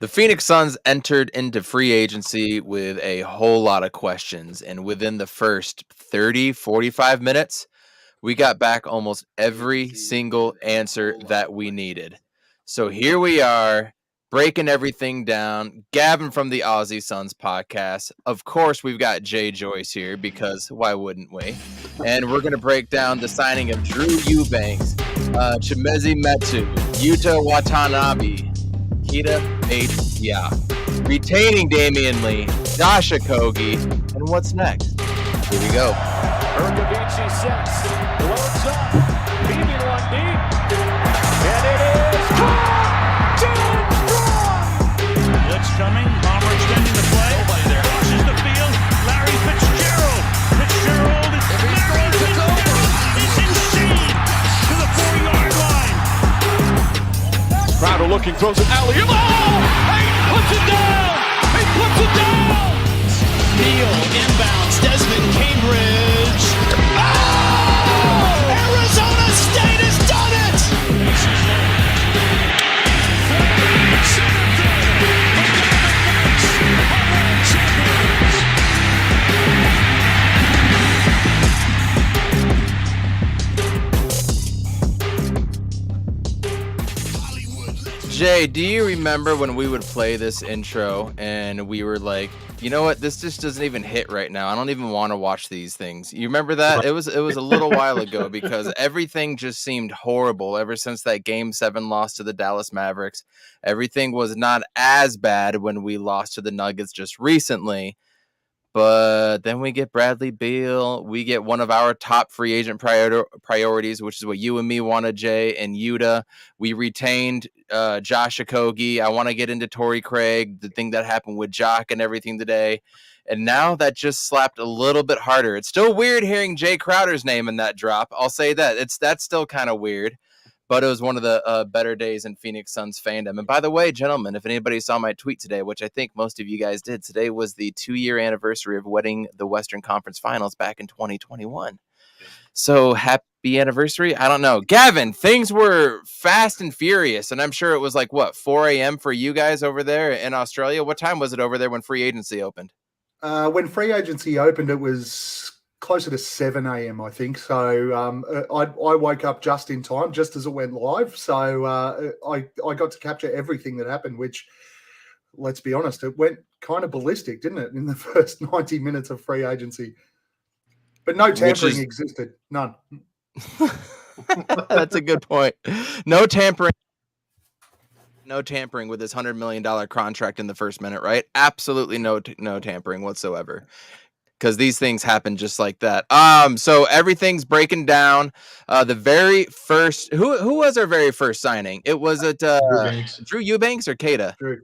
The Phoenix Suns entered into free agency with a whole lot of questions, and within the first 30, 45 minutes, we got back almost every single answer that we needed. So here we are, breaking everything down. Gavin from the Aussie Suns podcast. Of course, we've got Jay Joyce here because why wouldn't we? And we're going to break down the signing of Drew Eubanks, Chimezie Metu, Yuta Watanabe, retaining Damion Lee, Josh Okagie, and what's next? Here we go. Okagie sets, loads up, leaving one deep, and it is caught! James Strong! Blitz coming, Palmer extending the play. Nobody there. Crosses the field, Larry Fitzgerald. Fitzgerald is insane to the 4-yard line. Crowder looking, throws it alley. Oh! He puts it down! He puts it down! Neal inbounds, Desmond Cambridge. Oh! Arizona State has done it! Jay, do you remember when we would play this intro and we were like, you know what, this just doesn't even hit right now. I don't even want to watch these things. You remember that? It was a little while ago because everything just seemed horrible ever since that Game 7 loss to the Dallas Mavericks. Everything was not as bad when we lost to the Nuggets just recently. But then we get Bradley Beal. We get one of our top free agent priorities, which is what you and me wanted, Jay, and Yuta. We retained Josh Okagie. I want to get into Torrey Craig, the thing that happened with Jock and everything today. And now that just slapped a little bit harder. It's still weird hearing Jay Crowder's name in that drop. I'll say that. That's still kind of weird. But it was one of the better days in Phoenix Suns fandom. And by the way, gentlemen, if anybody saw my tweet today, which I think most of you guys did, today was the 2-year anniversary of winning the Western Conference Finals back in 2021. So happy anniversary. I don't know. Gavin, things were fast and furious. And I'm sure it was like, 4 a.m. for you guys over there in Australia? What time was it over there when free agency opened? When free agency opened, it was closer to 7 a.m. I think. So I woke up just in time, just as it went live. So I got to capture everything that happened, which, let's be honest, it went kind of ballistic, didn't it, in the first 90 minutes of free agency? But no tampering existed. None. That's a good point. No tampering. No tampering with this $100 million contract in the first minute, right? Absolutely no tampering whatsoever. Because these things happen just like that. So everything's breaking down. The very first, who was our very first signing? It was Drew Eubanks or Kada? Drew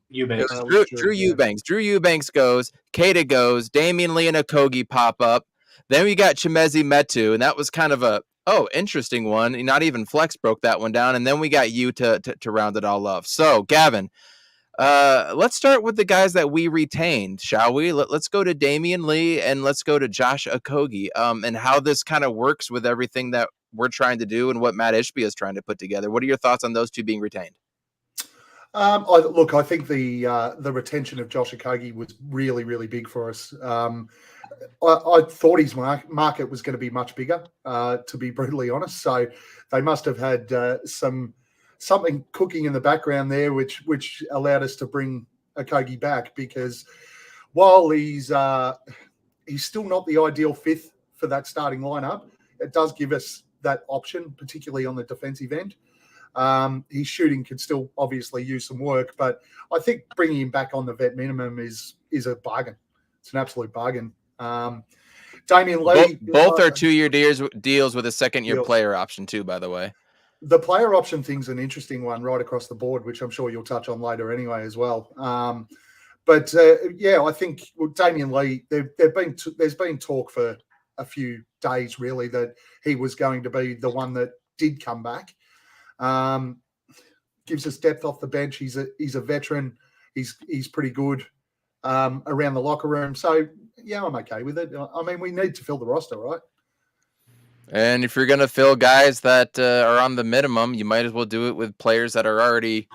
Eubanks. Drew Eubanks. Drew Eubanks goes. Kada goes. Damion Lee and Okagie pop up. Then we got Chimezie Metu, and that was kind of a interesting one. Not even Flex broke that one down, and then we got you to round it all off. So Gavin. Let's start with the guys that we retained, shall we? Let's go to Damion Lee and let's go to Josh Okagie, and how this kind of works with everything that we're trying to do and what Matt Ishbia is trying to put together. What are your thoughts on those two being retained? I think the retention of Josh Okagie was really, really big for us. I thought his market was going to be much bigger, to be brutally honest. So they must have had something cooking in the background there, which allowed us to bring Okagie back, because while he's still not the ideal fifth for that starting lineup, it does give us that option, particularly on the defensive end. His shooting could still obviously use some work, but I think bringing him back on the vet minimum is a bargain. It's an absolute bargain. Damion Lee, both are 2-year deals with a second-year player option too, by the way. The player option thing's an interesting one right across the board, which I'm sure you'll touch on later anyway as well. But I think Damion Lee, there's been talk for a few days really that he was going to be the one that did come back. Gives us depth off the bench. He's a veteran. He's pretty good around the locker room. So yeah, I'm okay with it. I mean, we need to fill the roster, right? And if you're going to fill guys that are on the minimum, you might as well do it with players that are already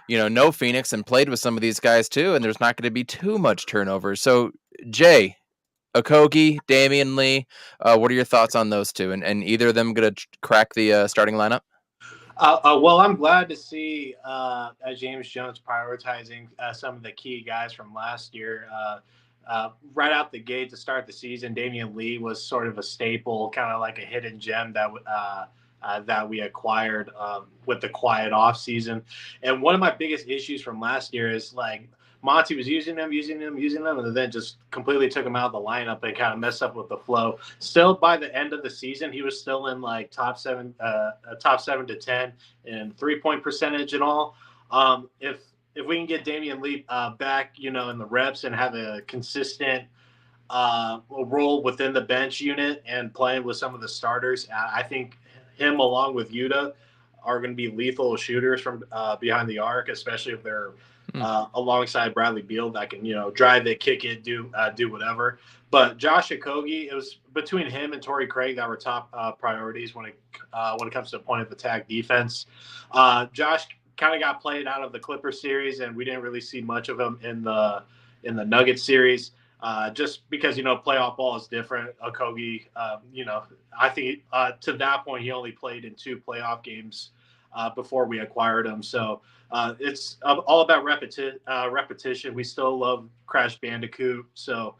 no Phoenix and played with some of these guys too, and there's not going to be too much turnover. So, Jay, Okagie, Damion Lee, what are your thoughts on those two? And either of them going to crack the starting lineup? Well, I'm glad to see James Jones prioritizing some of the key guys from last year. Right out the gate to start the season, Damion Lee was sort of a staple, kind of like a hidden gem that we acquired with the quiet off season. And one of my biggest issues from last year is like Monty was using them, and then just completely took him out of the lineup and kind of messed up with the flow. Still, by the end of the season, he was still in like top 7 to 10 in 3-point percentage and all. If we can get Damion Lee back, in the reps and have a consistent role within the bench unit and playing with some of the starters, I think him along with Yuta are going to be lethal shooters from behind the arc, especially if they're alongside Bradley Beal that can, drive it, kick it, do whatever. But Josh Okagie, it was between him and Torrey Craig that were top priorities when it comes to point of attack defense. Josh kind of got played out of the Clippers series, and we didn't really see much of him in the Nuggets series. Just because, playoff ball is different. Okagie, I think to that point, he only played in 2 playoff games before we acquired him. So it's all about repetition. We still love Crash Bandicoot. So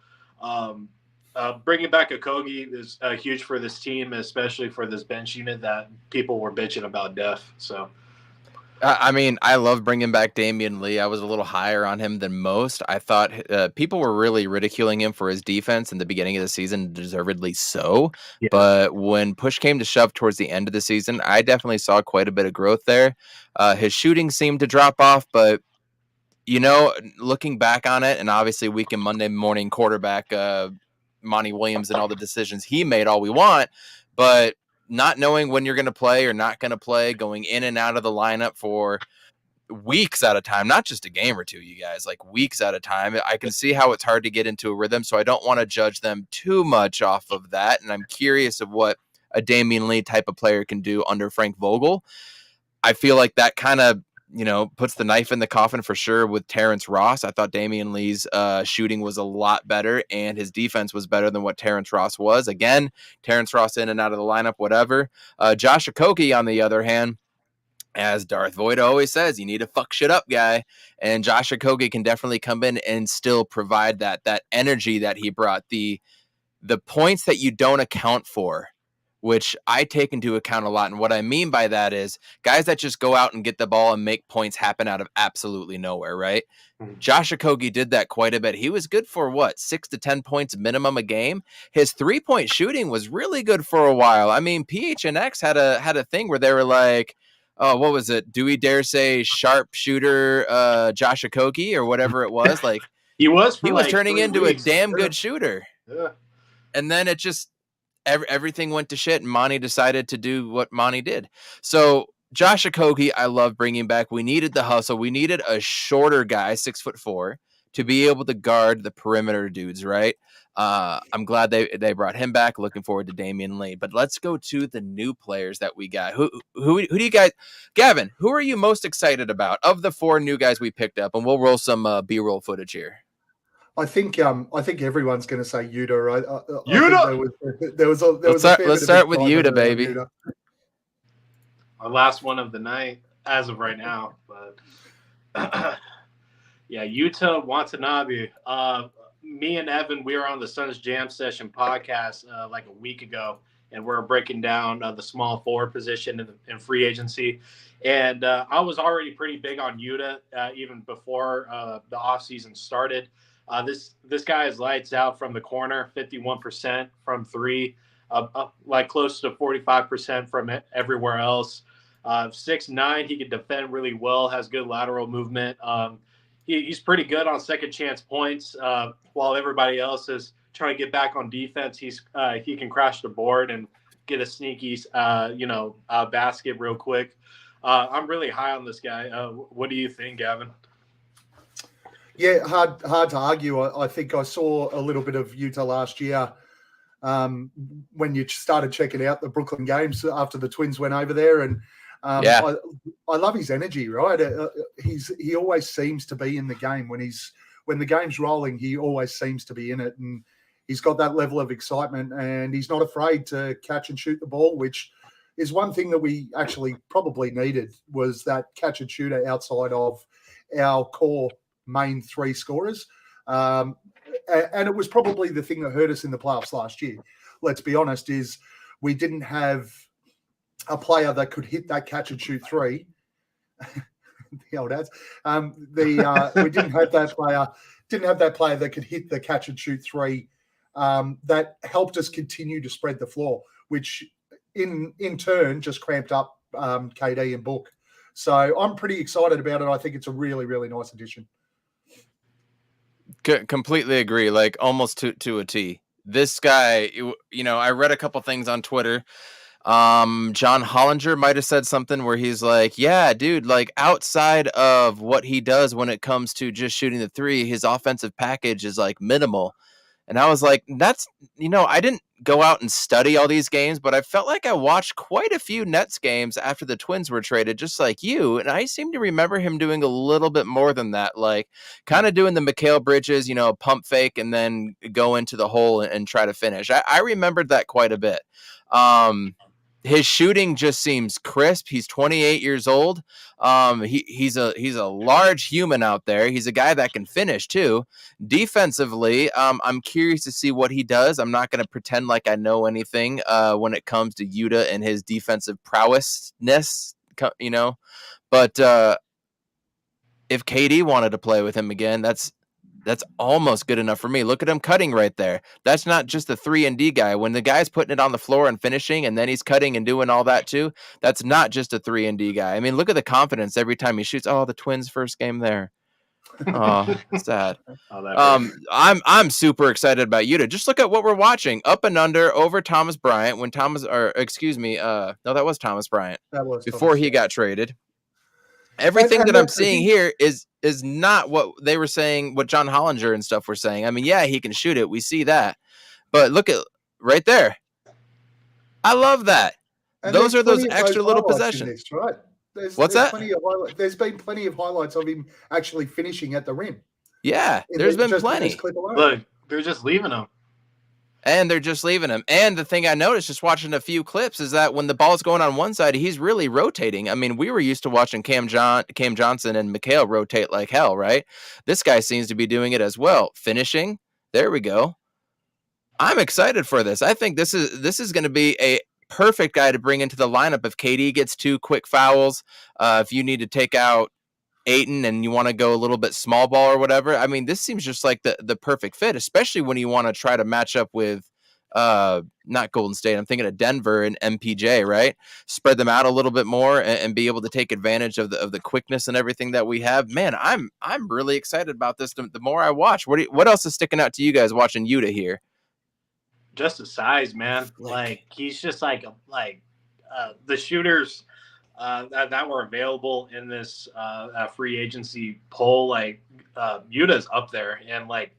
bringing back Okagie is huge for this team, especially for this bench unit that people were bitching about depth. So. I mean, I love bringing back Damion Lee. I was a little higher on him than most. I thought people were really ridiculing him for his defense in the beginning of the season, deservedly so. Yeah. But when push came to shove towards the end of the season, I definitely saw quite a bit of growth there. His shooting seemed to drop off, but looking back on it, and obviously week in Monday morning quarterback Monty Williams and all the decisions he made, all we want, but not knowing when you're going to play or not going to play, going in and out of the lineup for weeks at a time, not just a game or two, you guys, like weeks at a time. I can see how it's hard to get into a rhythm, so I don't want to judge them too much off of that. And I'm curious of what a Damion Lee type of player can do under Frank Vogel. I feel like that kind of, puts the knife in the coffin for sure with Terrence Ross. I thought Damion Lee's shooting was a lot better, and his defense was better than what Terrence Ross was. Again, Terrence Ross in and out of the lineup, whatever. Josh Okagie, on the other hand, as Darth Vader always says, you need a fuck shit up guy. And Josh Okagie can definitely come in and still provide that energy that he brought, the points that you don't account for, which I take into account a lot. And what I mean by that is guys that just go out and get the ball and make points happen out of absolutely nowhere, right? Mm-hmm. Josh Okagie did that quite a bit. He was good for 6 to 10 points minimum a game. His 3-point shooting was really good for a while. I mean, PHNX had a thing where they were like, oh, what was it? Do we dare say sharp shooter Josh Okagie or whatever it was? Like he was turning into weeks. A damn good shooter. Yeah. And then it just everything went to shit, and Monty decided to do what Monty did. So Josh Okagie, I love bringing back. We needed the hustle. We needed a shorter guy, 6'4", to be able to guard the perimeter dudes, right? I'm glad they brought him back. Looking forward to Damion Lee. But let's go to the new players that we got. Who do you guys, Gavin? Who are you most excited about of the 4 new guys we picked up? And we'll roll some B-roll footage here. I think everyone's going to say Yuta. Yuta. There was let's start with Yuta, baby. Yuta. Our last one of the night, as of right now. But yeah, Yuta Watanabe. Me and Evan, we were on the Suns Jam Session podcast like a week ago, and we're breaking down the small forward position in free agency. And I was already pretty big on Yuta even before the offseason started. This guy is lights out from the corner, 51% from 3, like close to 45% from everywhere else. 6'9", he can defend really well, has good lateral movement. He's pretty good on second chance points. While everybody else is trying to get back on defense, he can crash the board and get a sneaky, basket real quick. I'm really high on this guy. What do you think, Gavin? Yeah, hard to argue. I think I saw a little bit of Yuta last year when you started checking out the Brooklyn games after the Twins went over there. And I love his energy, right? he always seems to be in the game when the game's rolling. He always seems to be in it, and he's got that level of excitement, and he's not afraid to catch and shoot the ball, which is one thing that we actually probably needed, was that catch and shooter outside of our core main three scorers. And it was probably the thing that hurt us in the playoffs last year. Let's be honest, is we didn't have a player that could hit that catch and shoot three. The old ads. We didn't have that player. Didn't have that player that could hit the catch and shoot three. That helped us continue to spread the floor, which in turn just cramped up KD and Book. So I'm pretty excited about it. I think it's a really, really nice addition. Completely agree. Like almost to a T. This guy, I read a couple things on Twitter. John Hollinger might have said something where he's like, yeah, dude, like outside of what he does when it comes to just shooting the three, his offensive package is like minimal. And I was like, that's, I didn't go out and study all these games, but I felt like I watched quite a few Nets games after the Twins were traded, just like you. And I seem to remember him doing a little bit more than that, like kind of doing the Mikal Bridges, pump fake and then go into the hole and try to finish. I remembered that quite a bit. His shooting just seems crisp. He's 28 years old. He's a large human out there. He's a guy that can finish too. Defensively, I'm curious to see what he does. I'm not going to pretend like I know anything when it comes to Yuta and his defensive prowessness, But if KD wanted to play with him again, that's almost good enough for me. Look at him cutting right there. That's not just the 3-and-D guy. When the guy's putting it on the floor and finishing, and then he's cutting and doing all that too, that's not just a 3-and-D guy. I mean, look at the confidence every time he shoots. Oh, the Twins' first game there. Oh, sad. I'm super excited about Yuta. Just look at what we're watching. Up and under over Thomas Bryant no, that was Thomas Bryant. That was before he got traded. Everything that I'm seeing here is not what they were saying, what John Hollinger and stuff were saying. I mean, yeah, he can shoot it. We see that. But look at right there. I love that. And those are those extra little possessions. This, right? What's that? There's been plenty of highlights of him actually finishing at the rim. Yeah, there's been plenty. Look, they're just leaving him. And they're just leaving him. And the thing I noticed just watching a few clips is that when the ball's going on one side, he's really rotating. I mean, we were used to watching Cam Johnson and Mikal rotate like hell, right? This guy seems to be doing it as well. Finishing. There we go. I'm excited for this. I think this is going to be a perfect guy to bring into the lineup if KD gets 2 quick fouls. If you need to take out Ayton and you want to go a little bit small ball or whatever. I mean, this seems just like the perfect fit, especially when you want to try to match up with not Golden State. I'm thinking of Denver and MPJ, right? Spread them out a little bit more and be able to take advantage of the quickness and everything that we have. Man, I'm really excited about this. The more I watch, what else is sticking out to you guys watching Yuta here? Just the size, man. Like he's just like the shooters that were available in this free agency poll, like Yuta's up there, and like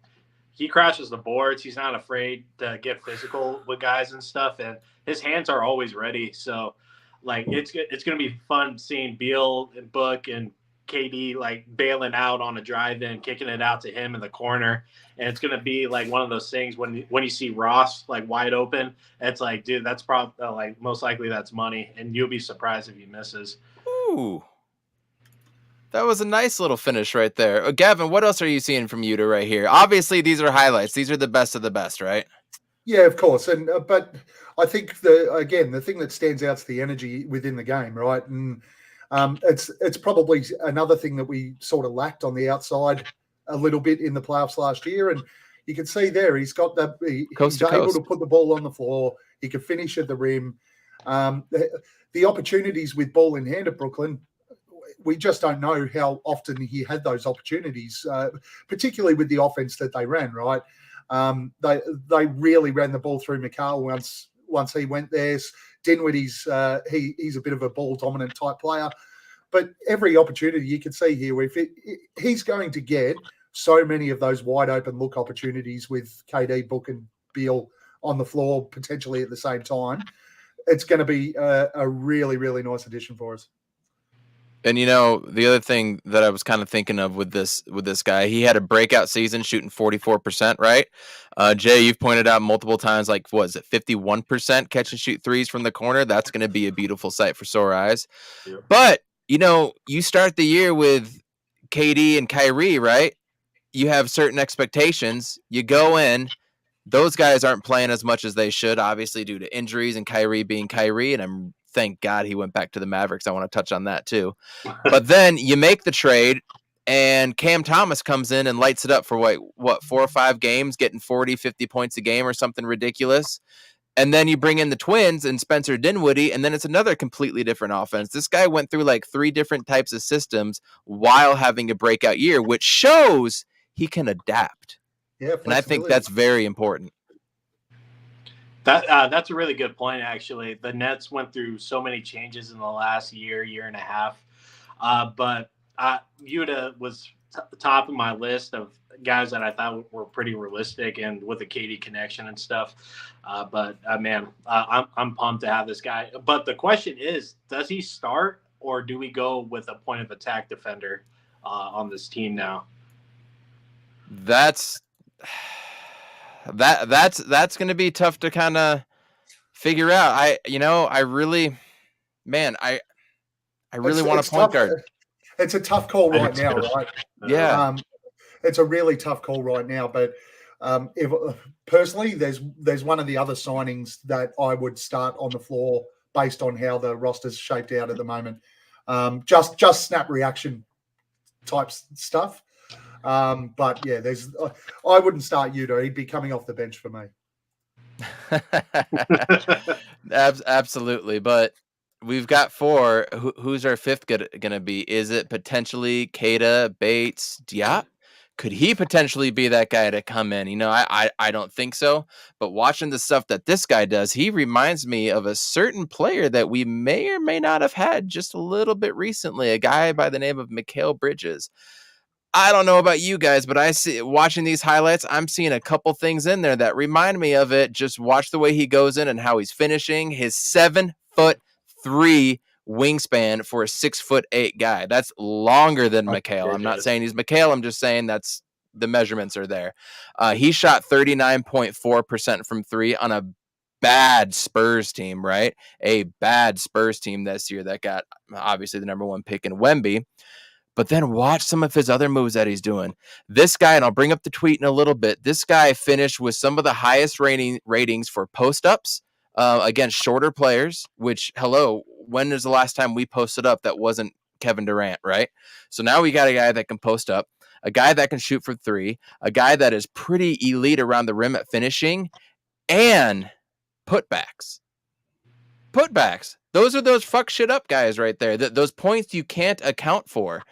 he crashes the boards. He's not afraid to get physical with guys and stuff, and his hands are always ready. So like it's gonna be fun seeing Beal and Book and KD like bailing out on a drive-in, kicking it out to him in the corner, and it's gonna be like one of those things when you see Ross like wide open, it's like, dude, that's probably like most likely that's money, and you'll be surprised if he misses. Ooh, that was a nice little finish right there. Gavin, what else are you seeing from Yuta right here? Obviously, these are highlights. These are the best of the best, right? Yeah, of course, and but I think the thing that stands out is the energy within the game, right? And it's probably another thing that we sort of lacked on the outside a little bit in the playoffs last year. And you can see there, he's got he's able to put the ball on the floor. He can finish at the rim. The opportunities with ball in hand at Brooklyn, we just don't know how often he had those opportunities, particularly with the offense that they ran, right? They really ran the ball through Mikal once he went there. Dinwiddie's he's a bit of a ball dominant type player, but every opportunity you can see here, he's going to get so many of those wide open look opportunities with KD, Book, and Beal on the floor potentially at the same time. It's going to be a really, really nice addition for us. And the other thing that I was kind of thinking of with this guy, he had a breakout season shooting 44%, right? Jay, you've pointed out multiple times, like, what is it, 51% catch and shoot threes from the corner? That's going to be a beautiful sight for sore eyes. Yeah. But, you start the year with KD and Kyrie, right? You have certain expectations. You go in. Those guys aren't playing as much as they should, obviously, due to injuries and Kyrie being Kyrie. And thank God he went back to the Mavericks. I want to touch on that too. But then you make the trade, and Cam Thomas comes in and lights it up for what 4 or 5 games, getting 40, 50 points a game or something ridiculous. And then you bring in the twins and Spencer Dinwiddie, and then it's another completely different offense. This guy went through like 3 different types of systems while having a breakout year, which shows he can adapt. Yeah, and I think that's very important. That's a really good point, actually. The Nets went through so many changes in the last year and a half. But Yuta was top of my list of guys that I thought were pretty realistic and with a KD connection and stuff. But I'm pumped to have this guy. But the question is, does he start, or do we go with a point of attack defender on this team now? That's going to be tough to kind of figure out. I really want a point guard. It's a tough call right now, right? Yeah. It's a really tough call right now. But if personally, there's one of the other signings that I would start on the floor based on how the roster's shaped out at the moment. Just snap reaction type stuff. But yeah, I wouldn't start Yuta. He'd be coming off the bench for me. Absolutely. But we've got 4. Who's our 5th going to be? Is it potentially Keita, Bates, Diop? Could he potentially be that guy to come in? I don't think so. But watching the stuff that this guy does, he reminds me of a certain player that we may or may not have had just a little bit recently, a guy by the name of Mikal Bridges. I don't know about you guys, but I see, watching these highlights, I'm seeing a couple things in there that remind me of it. Just watch the way he goes in and how he's finishing. His 7'3" wingspan for a 6'8" guy. That's longer than Mikal. I'm not saying he's Mikal. I'm just saying that's the measurements are there. He shot 39.4% from 3 on a bad Spurs team, right? A bad Spurs team this year that got obviously the number 1 pick in Wemby. But then watch some of his other moves that he's doing. This guy, and I'll bring up the tweet in a little bit, this guy finished with some of the highest ratings for post-ups against shorter players, which, when is the last time we posted up that wasn't Kevin Durant, right? So now we got a guy that can post up, a guy that can shoot for 3, a guy that is pretty elite around the rim at finishing, and putbacks. Those are those fuck shit up guys right there. Those points you can't account for.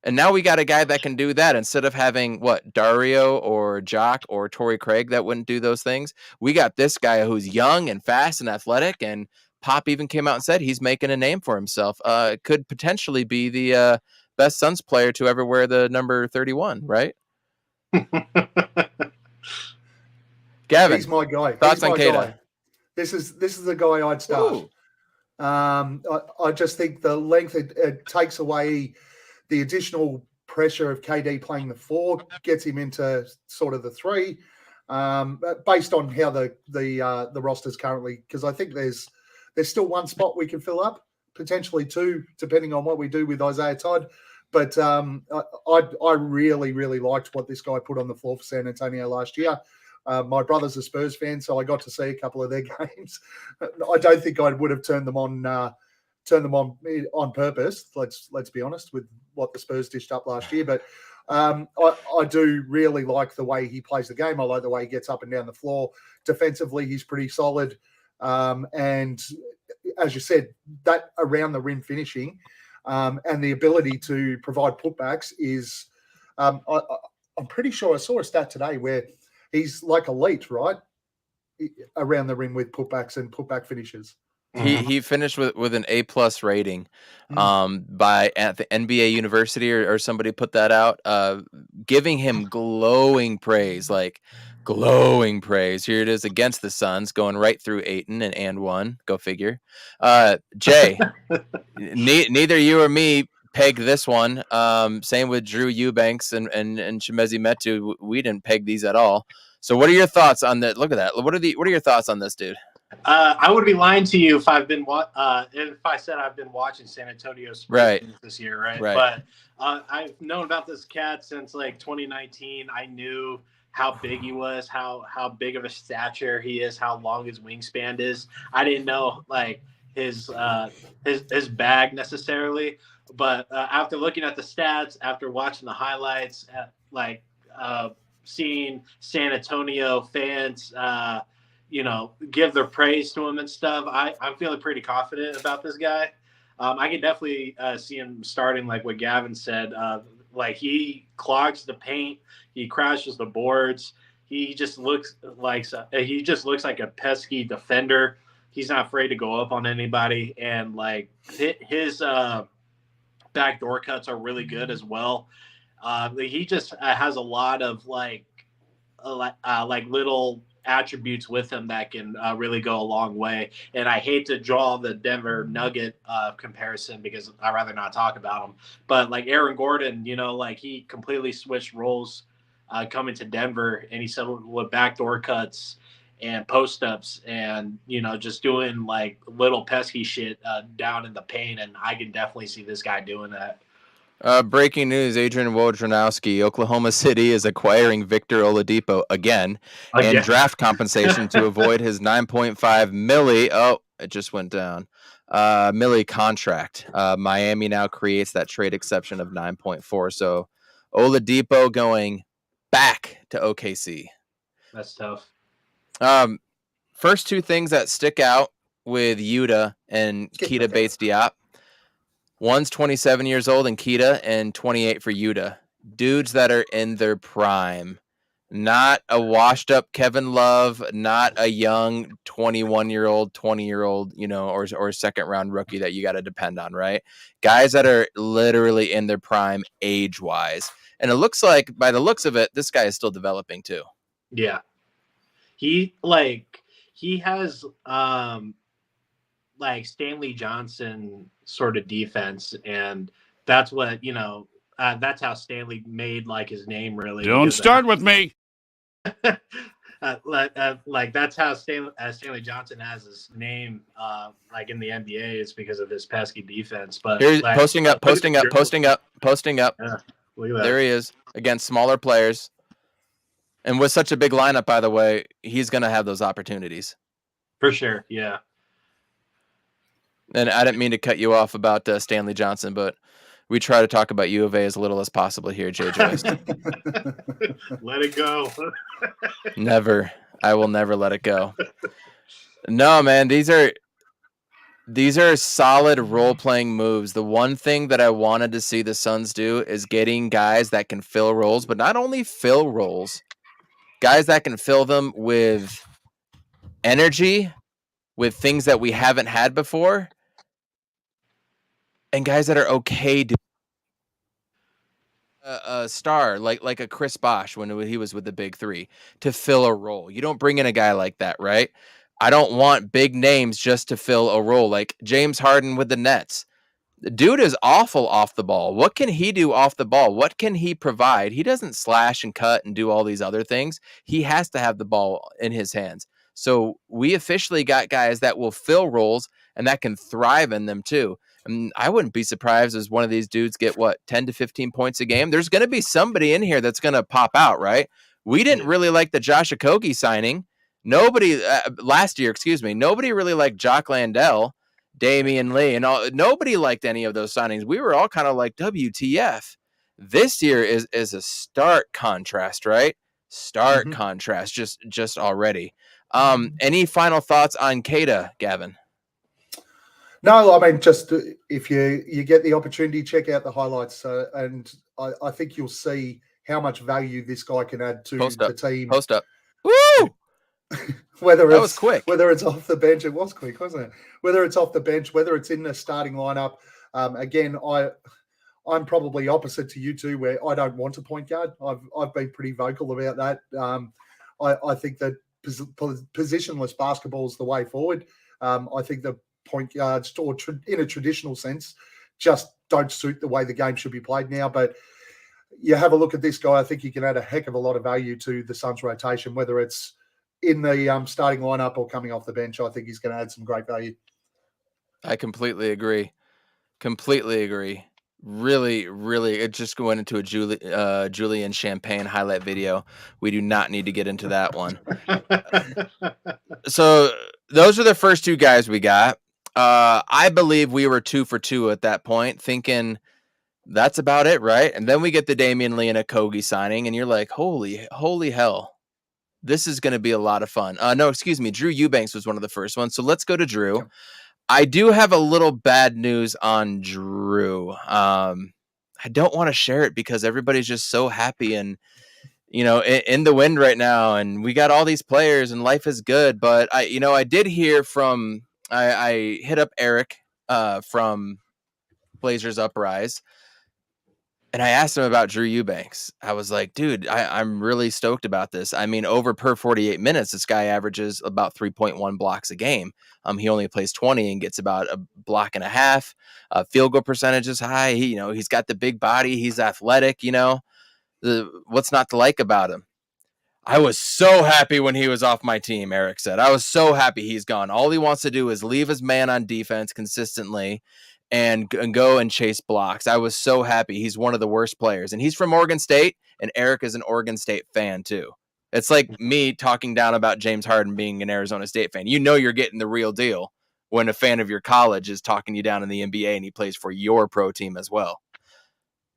And now we got a guy that can do that instead of having Dario or Jock or Torrey Craig that wouldn't do those things. We got this guy who's young and fast and athletic, and Pop even came out and said he's making a name for himself. Could potentially be the best Suns player to ever wear the number 31, right? Gavin, he's my guy. Thoughts on Keita? This is the guy I'd start. I just think the length it takes away the additional pressure of KD playing the 4, gets him into sort of the 3, based on how the roster's currently, because I think there's still 1 spot we can fill up, potentially 2, depending on what we do with Isaiah Todd. But I really, really liked what this guy put on the floor for San Antonio last year. My brother's a Spurs fan, so I got to see a couple of their games. I don't think I would have turned them on purpose. Let's be honest with what the Spurs dished up last year. But I do really like the way he plays the game. I like the way he gets up and down the floor. Defensively, he's pretty solid. And as you said, that around the rim finishing and the ability to provide putbacks is. I'm pretty sure I saw a stat today where he's like elite, right? Around the rim with putbacks and putback finishes. He finished with an A+ rating by at the NBA University or somebody put that out, giving him glowing praise. Here it is against the Suns, going right through Ayton and one. Go figure. Jay, neither you or me peg this one. Same with Drew Eubanks and Chimezie Metu. We didn't peg these at all. So what are your thoughts on that? Look at that. What are your thoughts on this dude? I would be lying to you if if I said I've been watching San Antonio Spurs this year, right? But I've known about this cat since like 2019. I knew how big he was, how big of a stature he is, how long his wingspan is. I didn't know like his bag necessarily, but after looking at the stats, after watching the highlights, seeing San Antonio fans, give their praise to him and stuff, I'm feeling pretty confident about this guy. I can definitely see him starting, like what Gavin said. Like he clogs the paint, he crashes the boards. He just looks like a pesky defender. He's not afraid to go up on anybody, and like his backdoor cuts are really good as well. He just has a lot of like little attributes with him that can really go a long way. And I hate to draw the Denver Nugget comparison because I'd rather not talk about him. But like Aaron Gordon, like he completely switched roles coming to Denver, and he said with backdoor cuts and post ups and just doing like little pesky shit down in the paint. And I can definitely see this guy doing that. Breaking news, Adrian Wojnarowski, Oklahoma City is acquiring Victor Oladipo again. And draft compensation to avoid his 9.5 milli. Oh, it just went down. Milli contract. Miami now creates that trade exception of 9.4. So Oladipo going back to OKC. That's tough. First two things that stick out with Yuta and Keita Bates-Diop. One's 27 years old in Keita and 28 for Yuta. Dudes that are in their prime. Not a washed up Kevin Love, not a young 21-year-old, 20-year-old, or second round rookie that you got to depend on, right? Guys that are literally in their prime age-wise. And it looks like, by the looks of it, this guy is still developing too. Yeah. He has like Stanley Johnson sort of defense, and that's what that's how Stanley made like his name really. Don't start with me. Like that's how Stanley Johnson has his name like in the NBA is because of his pesky defense. But here's like, posting up. Yeah, look at that. There he is against smaller players. And with such a big lineup, by the way, he's going to have those opportunities. For sure, yeah. And I didn't mean to cut you off about Stanley Johnson, but we try to talk about U of A as little as possible here, JJ. Let it go. Never. I will never let it go. No, man, these are solid role-playing moves. The one thing that I wanted to see the Suns do is getting guys that can fill roles, but not only fill roles, guys that can fill them with energy, with things that we haven't had before, and guys that are okay to a star like a Chris Bosh when he was with the Big Three to fill a role. You don't bring in a guy like that, right? I don't want big names just to fill a role like James Harden with the Nets. The dude is awful off the ball. What can he do off the ball? What can he provide? He doesn't slash and cut and do all these other things. He has to have the ball in his hands. So we officially got guys that will fill roles and that can thrive in them too. And I wouldn't be surprised as one of these dudes get 10 to 15 points a game. There's going to be somebody in here that's going to pop out, right? We didn't really like the Josh Okagie signing. Last year, nobody really liked Jock Landale, Damion Lee, and all. Nobody liked any of those signings. We were all kind of like, WTF. This year is a stark contrast, right? Stark contrast, just already. Any final thoughts on Keita, Gavin? No, I mean, just if you get the opportunity, check out the highlights, and I think you'll see how much value this guy can add to the team. Post up. Woo! That was quick. Whether it's off the bench, it was quick, wasn't it? Whether it's off the bench, whether it's in the starting lineup. Again, I'm probably opposite to you two, where I don't want a point guard. I've been pretty vocal about that. I think that positionless basketball is the way forward. I think the point guards, or in a traditional sense, just don't suit the way the game should be played now. But you have a look at this guy, I think he can add a heck of a lot of value to the Suns' rotation, whether it's in the starting lineup or coming off the bench. I think he's going to add some great value. I completely agree. Completely agree. Really, really, it just went into a Julian Champagne highlight video. We do not need to get into that one. So those are the first two guys we got. I believe we were 2 for 2 at that point, thinking that's about it, right? And then we get the Damion Lee and Okagie signing, and you're like, holy hell. This is going to be a lot of fun. No, excuse me. Drew Eubanks was one of the first ones. So let's go to Drew. Yep. I do have a little bad news on Drew. I don't want to share it because everybody's just so happy and, in the wind right now. And we got all these players and life is good. But I did hear from, I hit up Eric from Blazers Uprise. And I asked him about Drew Eubanks. I was like, dude, I'm really stoked about this. I mean, over per 48 minutes, this guy averages about 3.1 blocks a game. He only plays 20 and gets about a block and a half. Field goal percentage is high. He's got the big body. He's athletic. What's not to like about him? I was so happy when he was off my team, Eric said. I was so happy he's gone. All he wants to do is leave his man on defense consistently and go and chase blocks. I was so happy. He's one of the worst players. And he's from Oregon State, and Eric is an Oregon State fan too. It's like me talking down about James Harden being an Arizona State fan. You're getting the real deal when a fan of your college is talking you down in the NBA and he plays for your pro team as well.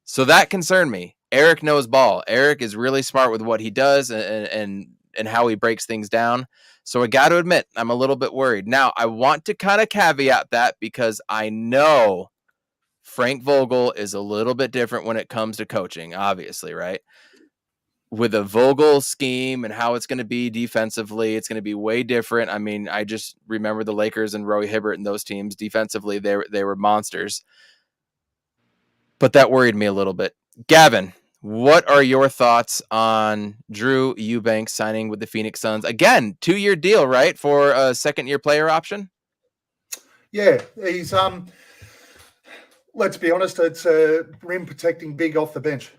So that concerned me. Eric knows ball. Eric is really smart with what he does and how he breaks things down. So I got to admit, I'm a little bit worried. Now, I want to kind of caveat that because I know Frank Vogel is a little bit different when it comes to coaching, obviously, right? With a Vogel scheme and how it's going to be defensively, it's going to be way different. I mean, I just remember the Lakers and Roy Hibbert and those teams. Defensively, they were monsters. But that worried me a little bit. Gavin, what are your thoughts on Drew Eubanks signing with the Phoenix Suns? Again, 2-year deal, right? For a second-year player option? Yeah, he's let's be honest, it's rim protecting big off the bench.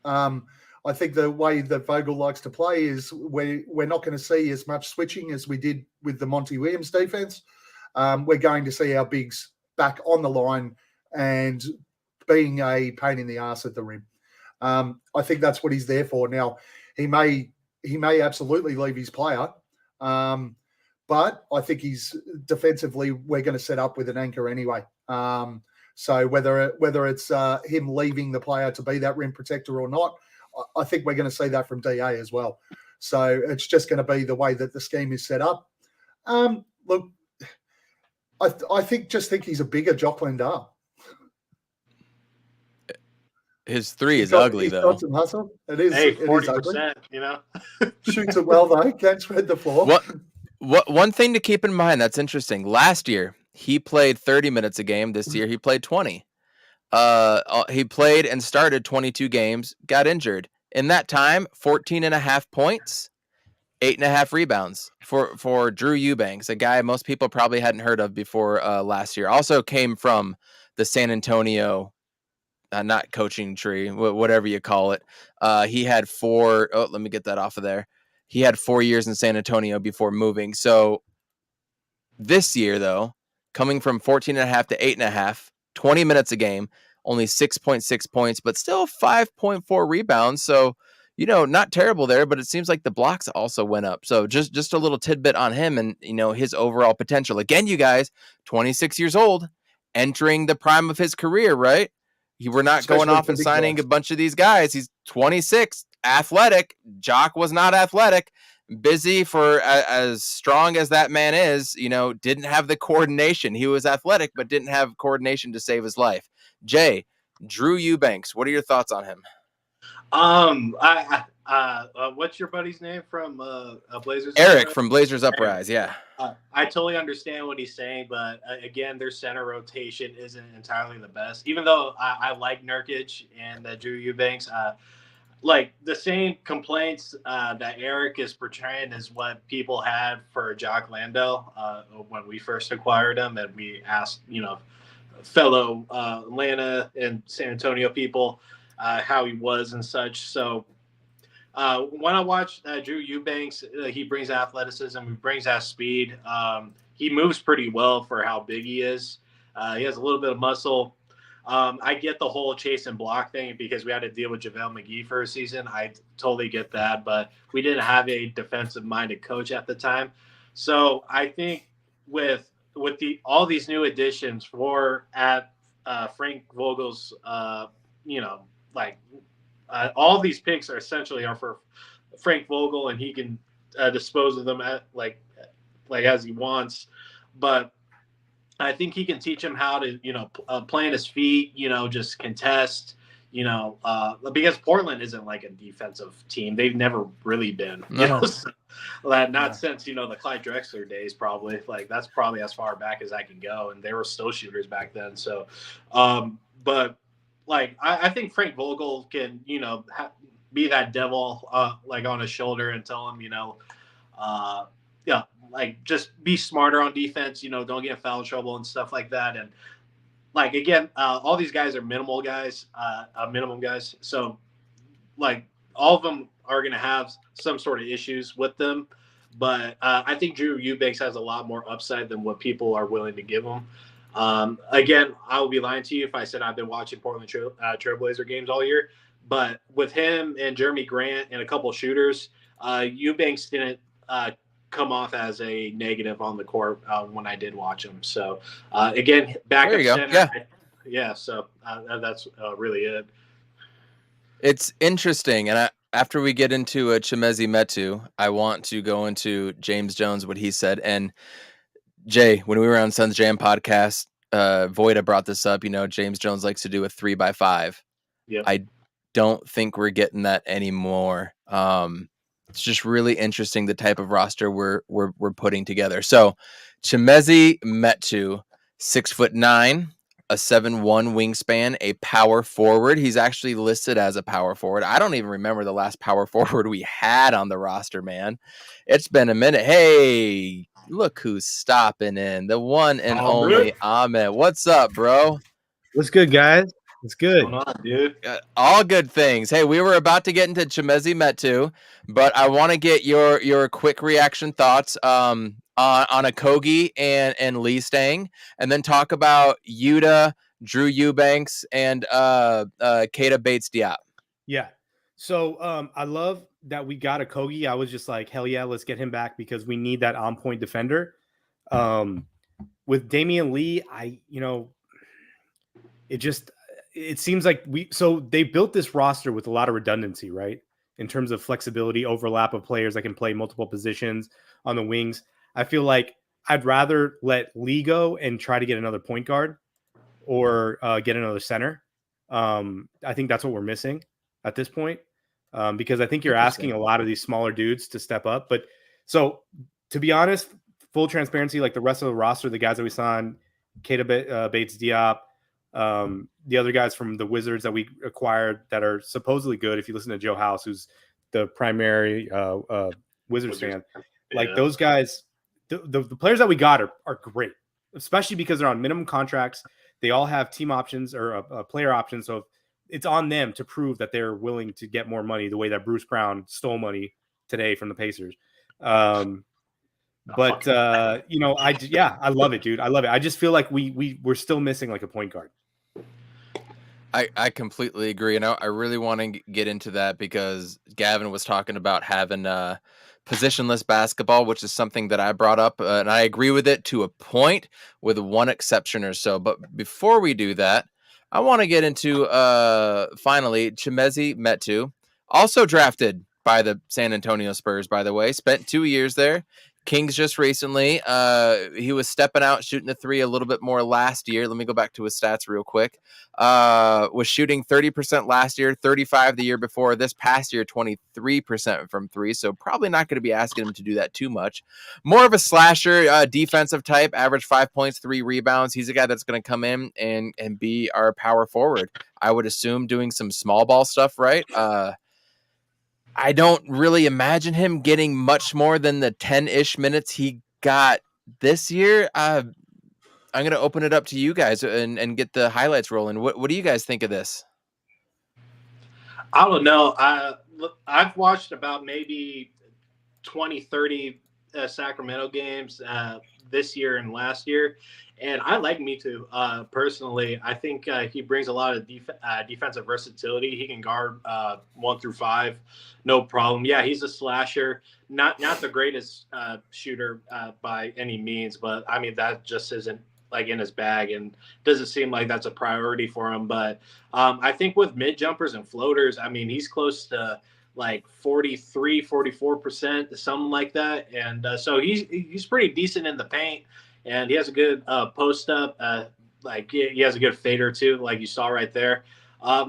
I think the way that Vogel likes to play is we're not going to see as much switching as we did with the Monty Williams defense. We're going to see our bigs back on the line and being a pain in the ass at the rim. I think that's what he's there for. Now, he may absolutely leave his player, but I think he's defensively, we're going to set up with an anchor anyway. So whether it's him leaving the player to be that rim protector or not, I think we're going to see that from DA as well. So it's just going to be the way that the scheme is set up. Look, I think he's a bigger Jock Landale. His three is ugly, though. Got some hustle. It is. Hey, 40%, ugly. Shoots it well, though. Can't spread the floor. What one thing to keep in mind that's interesting. Last year, he played 30 minutes a game. This year, he played 20. He played and started 22 games, got injured. In that time, 14.5 points, 8.5 rebounds for Drew Eubanks, a guy most people probably hadn't heard of before last year. Also came from the San Antonio not coaching tree, whatever you call it. He had let me get that off of there. He had 4 years in San Antonio before moving. So this year, though, coming from 14.5 to 8.5, 20 minutes a game, only 6.6 points, but still 5.4 rebounds. So, not terrible there, but it seems like the blocks also went up. So just a little tidbit on him and, his overall potential. Again, you guys, 26 years old, entering the prime of his career, right? We're not going off and signing a bunch of these guys. He's 26, athletic. Jock was not athletic. Busy for as strong as that man is, didn't have the coordination. He was athletic, but didn't have coordination to save his life. Jay, Drew Eubanks, what are your thoughts on him? What's your buddy's name from Blazers? Eric from Blazers Uprise. Yeah. I totally understand what he's saying, but again, their center rotation isn't entirely the best. Even though I like Nurkic and Drew Eubanks, like the same complaints that Eric is portraying is what people had for Jock Landale when we first acquired him, and we asked, fellow Atlanta and San Antonio people, how he was and such. So when I watch Drew Eubanks, he brings athleticism, he brings that speed. He moves pretty well for how big he is. He has a little bit of muscle. I get the whole chase and block thing because we had to deal with JaVale McGee for a season. I totally get that, but we didn't have a defensive-minded coach at the time. So I think with all these new additions for Frank Vogel's, all these picks are essentially for Frank Vogel, and he can dispose of them like as he wants. But I think he can teach him how to, plant his feet, just contest, because Portland isn't like a defensive team. They've never really been, since, the Clyde Drexler days, probably. Like, that's probably as far back as I can go. And they were still shooters back then. So, but like, I think Frank Vogel can, be that devil, on his shoulder and tell him, just be smarter on defense, don't get in foul trouble and stuff like that. And like, again, all these guys are minimum guys. So like all of them are going to have some sort of issues with them. But I think Drew Eubanks has a lot more upside than what people are willing to give him. Again, I will be lying to you if I said I've been watching Portland Trailblazer games all year. But with him and Jeremy Grant and a couple of shooters, Eubanks didn't come off as a negative on the court when I did watch him. So again, backup center. Yeah. So that's really it. It's interesting, and after we get into Chimezie Metu, I want to go into James Jones, what he said. And Jay, when we were on Suns Jam podcast, Voida brought this up. James Jones likes to do a 3x5. Yeah. I don't think we're getting that anymore. It's just really interesting the type of roster we're putting together. So Chimezie Metu, 6'9", a 7'1" wingspan, a power forward. He's actually listed as a power forward. I don't even remember the last power forward we had on the roster, man. It's been a minute. Hey, look who's stopping in. The one and only Ahmed. What's up, bro? What's good, guys? It's good. What's going on, dude? All good things. Hey, we were about to get into Chimezie Metu, but I want to get your quick reaction thoughts on Okagie and Lee Stang, and then talk about Yuta, Drew Eubanks, and Keita Bates-Diop. Yeah. So I love that we got Okagie. I was just like, hell yeah, let's get him back because we need that on-point defender. With Damion Lee, it seems like they built this roster with a lot of redundancy, right? In terms of flexibility, overlap of players that can play multiple positions on the wings. I feel like I'd rather let Lee go and try to get another point guard or get another center. I think that's what we're missing at this point because I think you're asking a lot of these smaller dudes to step up. But so to be honest, full transparency, like the rest of the roster, the guys that we signed, Keita Bates-Diop, the other guys from the Wizards that we acquired that are supposedly good. If you listen to Joe House, who's the primary Wizards fan, like those guys, the players that we got are great, especially because they're on minimum contracts. They all have team options or player options. So it's on them to prove that they're willing to get more money the way that Bruce Brown stole money today from the Pacers. I love it, dude. I love it. I just feel like we're still missing like a point guard. I completely agree. And I really want to get into that because Gavin was talking about having positionless basketball, which is something that I brought up. And I agree with it to a point with one exception or so. But before we do that, I want to get into finally Chimezie Metu, also drafted by the San Antonio Spurs, by the way, spent 2 years there. Kings just recently. He was stepping out, shooting the three a little bit more last year. Let me go back to his stats real quick. Was shooting 30% last year, 35% the year before. This past year, 23% from three. So probably not going to be asking him to do that too much. More of a slasher, defensive type, average 5 points, 3 rebounds. He's a guy that's going to come in and be our power forward. I would assume doing some small ball stuff, right? I don't really imagine him getting much more than the 10-ish minutes he got this year. gonna open it up to you guys and get the highlights rolling. What do you guys think of this? I don't know. I've watched about maybe 20, 30 Sacramento games this year and last year, and I like Metu personally. I think he brings a lot of defensive versatility. He can guard 1 through 5, no problem. Yeah, he's a slasher, not the greatest shooter by any means, but I mean that just isn't like in his bag, and doesn't seem like that's a priority for him. But I think with mid jumpers and floaters, I mean he's close to like 43, 44%, something like that. And so he's pretty decent in the paint, and he has a good post up. Like he has a good fader too, like you saw right there.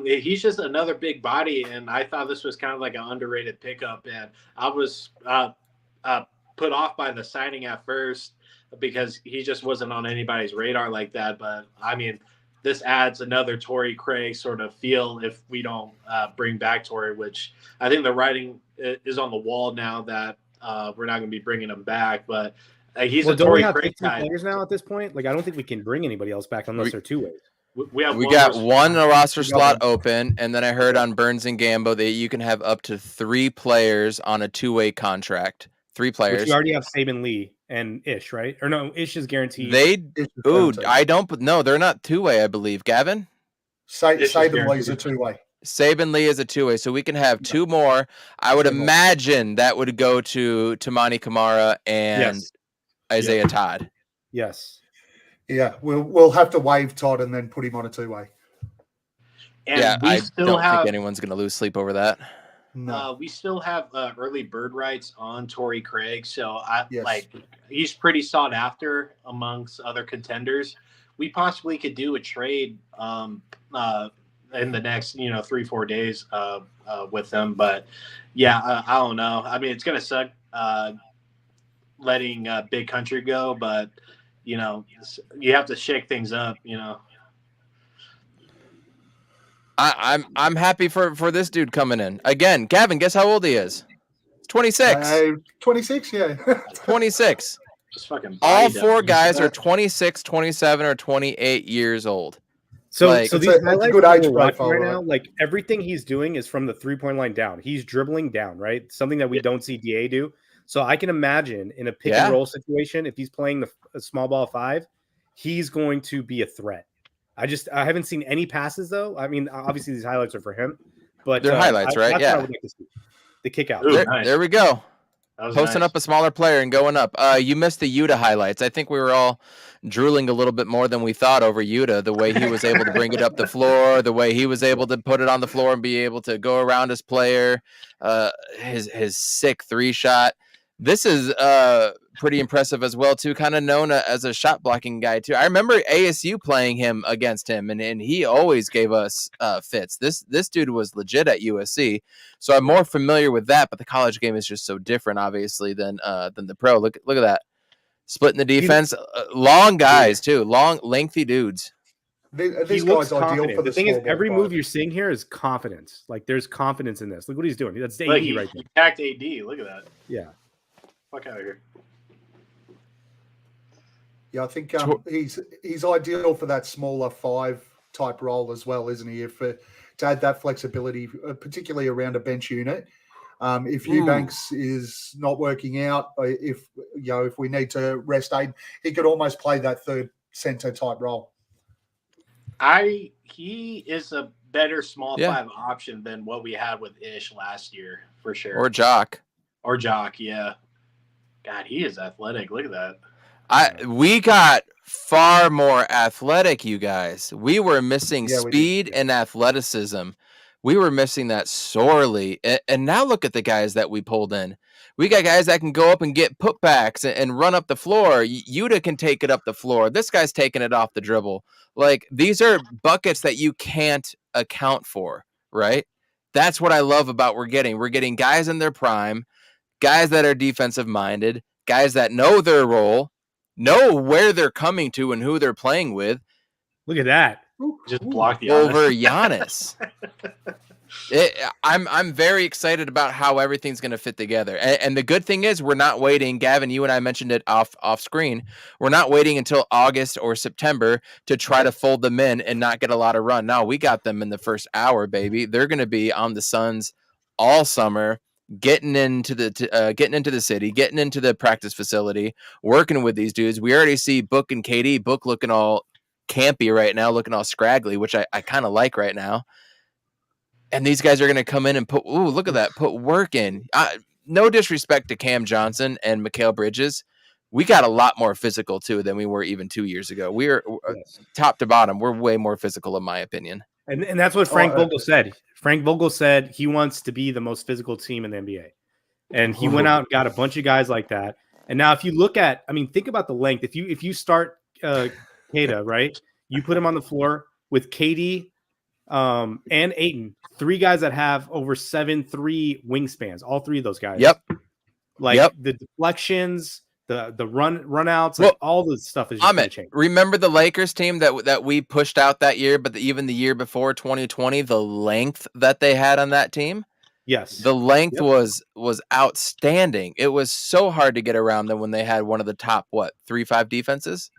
He's just another big body, and I thought this was kind of like an underrated pickup. And I was put off by the signing at first because he just wasn't on anybody's radar like that. But I mean, this adds another Torrey Craig sort of feel if we don't bring back Torrey, which I think the writing is on the wall now that we're not going to be bringing him back. But he's a Torrey Craig guy. Players now at this point. Like I don't think we can bring anybody else back unless they're two ways. We got one roster slot open, and then I heard on Burns and Gambo that you can have up to 3 players on a 2-way contract. 3 players. Which you already have Saban Lee and Ish, right? Or no, Ish is guaranteed. I don't. No, they're not 2-way. I believe Gavin. Saban Lee's a 2-way. Saban Lee is a 2-way, so we can have 2 more. I would imagine that would go to Tamani Kamara and Isaiah Todd. Yes. Yeah, we'll have to waive Todd and then put him on a 2-way. And I don't think anyone's going to lose sleep over that. No. We still have early bird rights on Torrey Craig, so he's pretty sought after amongst other contenders. We possibly could do a trade in the next 3-4 days with them, but I don't know. I mean, it's gonna suck letting Big Country go, but you have to shake things up. I'm happy for this dude coming in. Again, Gavin, guess how old he is? 26. 26, yeah. 26. Just fucking all 4 guys are 26, 27, or 28 years old. So these highlights good age profile right now, like everything he's doing is from the 3-point line down. He's dribbling down, right? Something that we don't see DA do. So I can imagine in a pick and roll situation, if he's playing a small ball 5, he's going to be a threat. I haven't seen any passes though. I mean, obviously these highlights are for him, but they're highlights, right? That's what I would like to see. The kick out. Ooh, there we go. Posting up a smaller player and going up. You missed the Yuta highlights. I think we were all drooling a little bit more than we thought over Yuta, the way he was able to bring it up the floor, the way he was able to put it on the floor and be able to go around his player, his sick 3-shot. This is pretty impressive as well, too. Kind of known as a shot blocking guy, too. I remember ASU playing him against him, and he always gave us fits. This dude was legit at USC, so I'm more familiar with that. But the college game is just so different, obviously, than the pro. Look at that, splitting the defense. Long guys too, long, lengthy dudes. These guys are ideal for the thing is, every move you're seeing here is confidence. Like there's confidence in this. Look what he's doing. That's AD right there. He packed AD. Look at that. Yeah. Fuck out of here. Yeah, I think he's ideal for that smaller 5 type role as well, isn't he? To add that flexibility, particularly around a bench unit. If Eubanks is not working out, if we need to rest Aiden, he could almost play that 3rd center type role. He is a better small 5 option than what we had with Ish last year, for sure. Or Jock, yeah. God, he is athletic. Look at that. We got far more athletic, you guys. We were missing speed and athleticism. We were missing that sorely. And now look at the guys that we pulled in. We got guys that can go up and get putbacks and run up the floor. Yuta can take it up the floor. This guy's taking it off the dribble. Like, these are buckets that you can't account for, right? That's what I love about we're getting. We're getting guys in their prime, guys that are defensive minded, guys that know their role, know where they're coming to and who they're playing with. Look at that. Just block the over Giannis. I'm very excited about how everything's going to fit together. And the good thing is we're not waiting. Gavin, you and I mentioned it off screen. We're not waiting until August or September to try to fold them in and not get a lot of run. No, we got them in the first hour, baby. They're going to be on the Suns all summer, getting into the city, getting into the practice facility, working with these dudes. We already see Book and KD. Book looking all campy right now, looking all scraggly, which I kind of like right now. And these guys are going to come in and put work in. No disrespect to Cam Johnson and Mikal Bridges. We got a lot more physical, too, than we were even 2 years ago. We're top to bottom. We're way more physical, in my opinion. And that's what Frank Vogel said. Frank Vogel said he wants to be the most physical team in the NBA. And he went out and got a bunch of guys like that. And now if you look at, think about the length. If you start Keita, right, you put him on the floor with KD and Ayton, 3 guys that have over 7'3" wingspans, all 3 of those guys. Yep. The deflections, the run outs, all the stuff is just going to change. Remember the Lakers team that we pushed out that year, but even the year before 2020, the length that they had on that team? Yes. The length was outstanding. It was so hard to get around them when they had one of the top 3-5 defenses?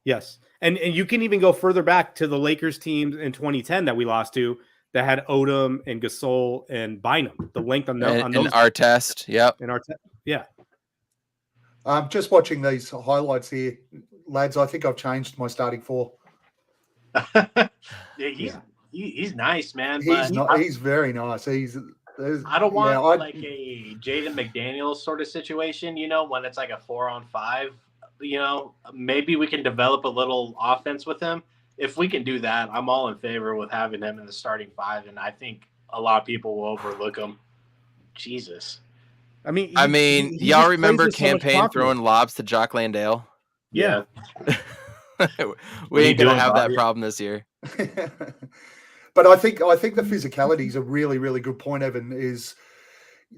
Yes. And you can even go further back to the Lakers teams in 2010 that we lost to that had Odom and Gasol and Bynum. The length on those. And Artest, yep. And Artest, yeah. Just watching these highlights here, lads, I think I've changed my starting 4. He's nice, man. He's very nice. I don't want like a Jaden McDaniels sort of situation, when it's like a 4-on-5. Maybe we can develop a little offense with him. If we can do that, I'm all in favor with having him in the starting 5, and I think a lot of people will overlook him. Jesus. Y'all remember Campaign throwing lobs to Jock Landale? Yeah. We ain't gonna have that problem this year. But I think the physicality is a really, really good point, Evan, is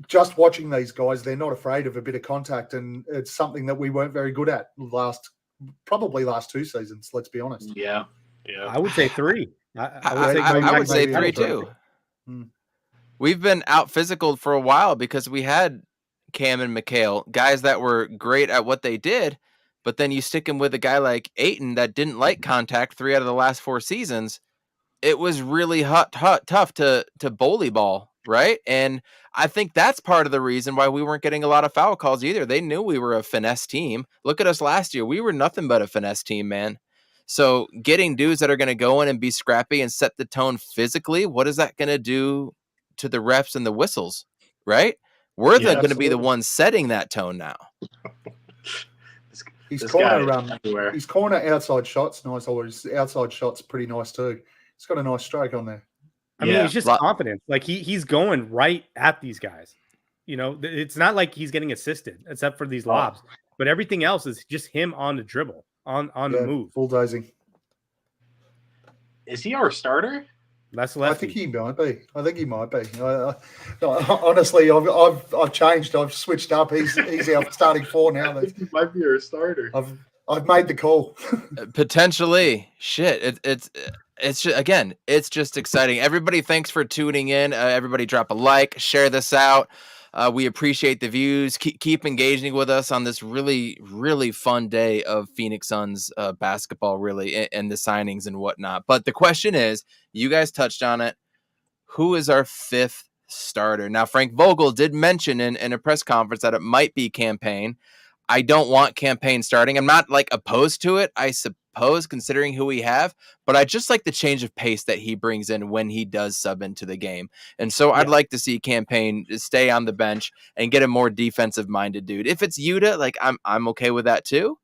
just watching these guys, they're not afraid of a bit of contact, and it's something that we weren't very good at last 2 seasons, let's be honest. Yeah. I would say 3. I would say 3 too. We've been out physical for a while because we had Cam and Mikal, guys that were great at what they did, but then you stick him with a guy like Ayton that didn't like contact 3 out of the last 4 seasons. It was really tough to bully ball, right? And I think that's part of the reason why we weren't getting a lot of foul calls either. They knew we were a finesse team. Look at us last year. We were nothing but a finesse team, man. So getting dudes that are going to go in and be scrappy and set the tone physically, what is that going to do to the refs and the whistles, right? We're going to be the ones setting that tone now. His corner outside shots nice, or his outside shots pretty nice too. He's got a nice stroke on there. He's just confident. Like he's going right at these guys. It's not like he's getting assisted except for these lobs, but everything else is just him on the dribble, on the move. Bulldozing. Is he our starter? That's lefty. I think he might be. Honestly, I've changed. I've switched up. He's our starting 4 now. I think he might be our starter. I've made the call. Potentially. Shit. It's just exciting. Everybody, thanks for tuning in. Everybody drop a like, share this out. We appreciate the views. Keep engaging with us on this really, really fun day of Phoenix Suns basketball, really, and the signings and whatnot. But the question is, you guys touched on it, who is our 5th starter? Now, Frank Vogel did mention in a press conference that it might be Campaign. I don't want Campaign starting. I'm not opposed to it, I suppose, considering who we have, but I just like the change of pace that he brings in when he does sub into the game. And so I'd like to see Campaign stay on the bench and get a more defensive minded dude. If it's Yuta, I'm okay with that too.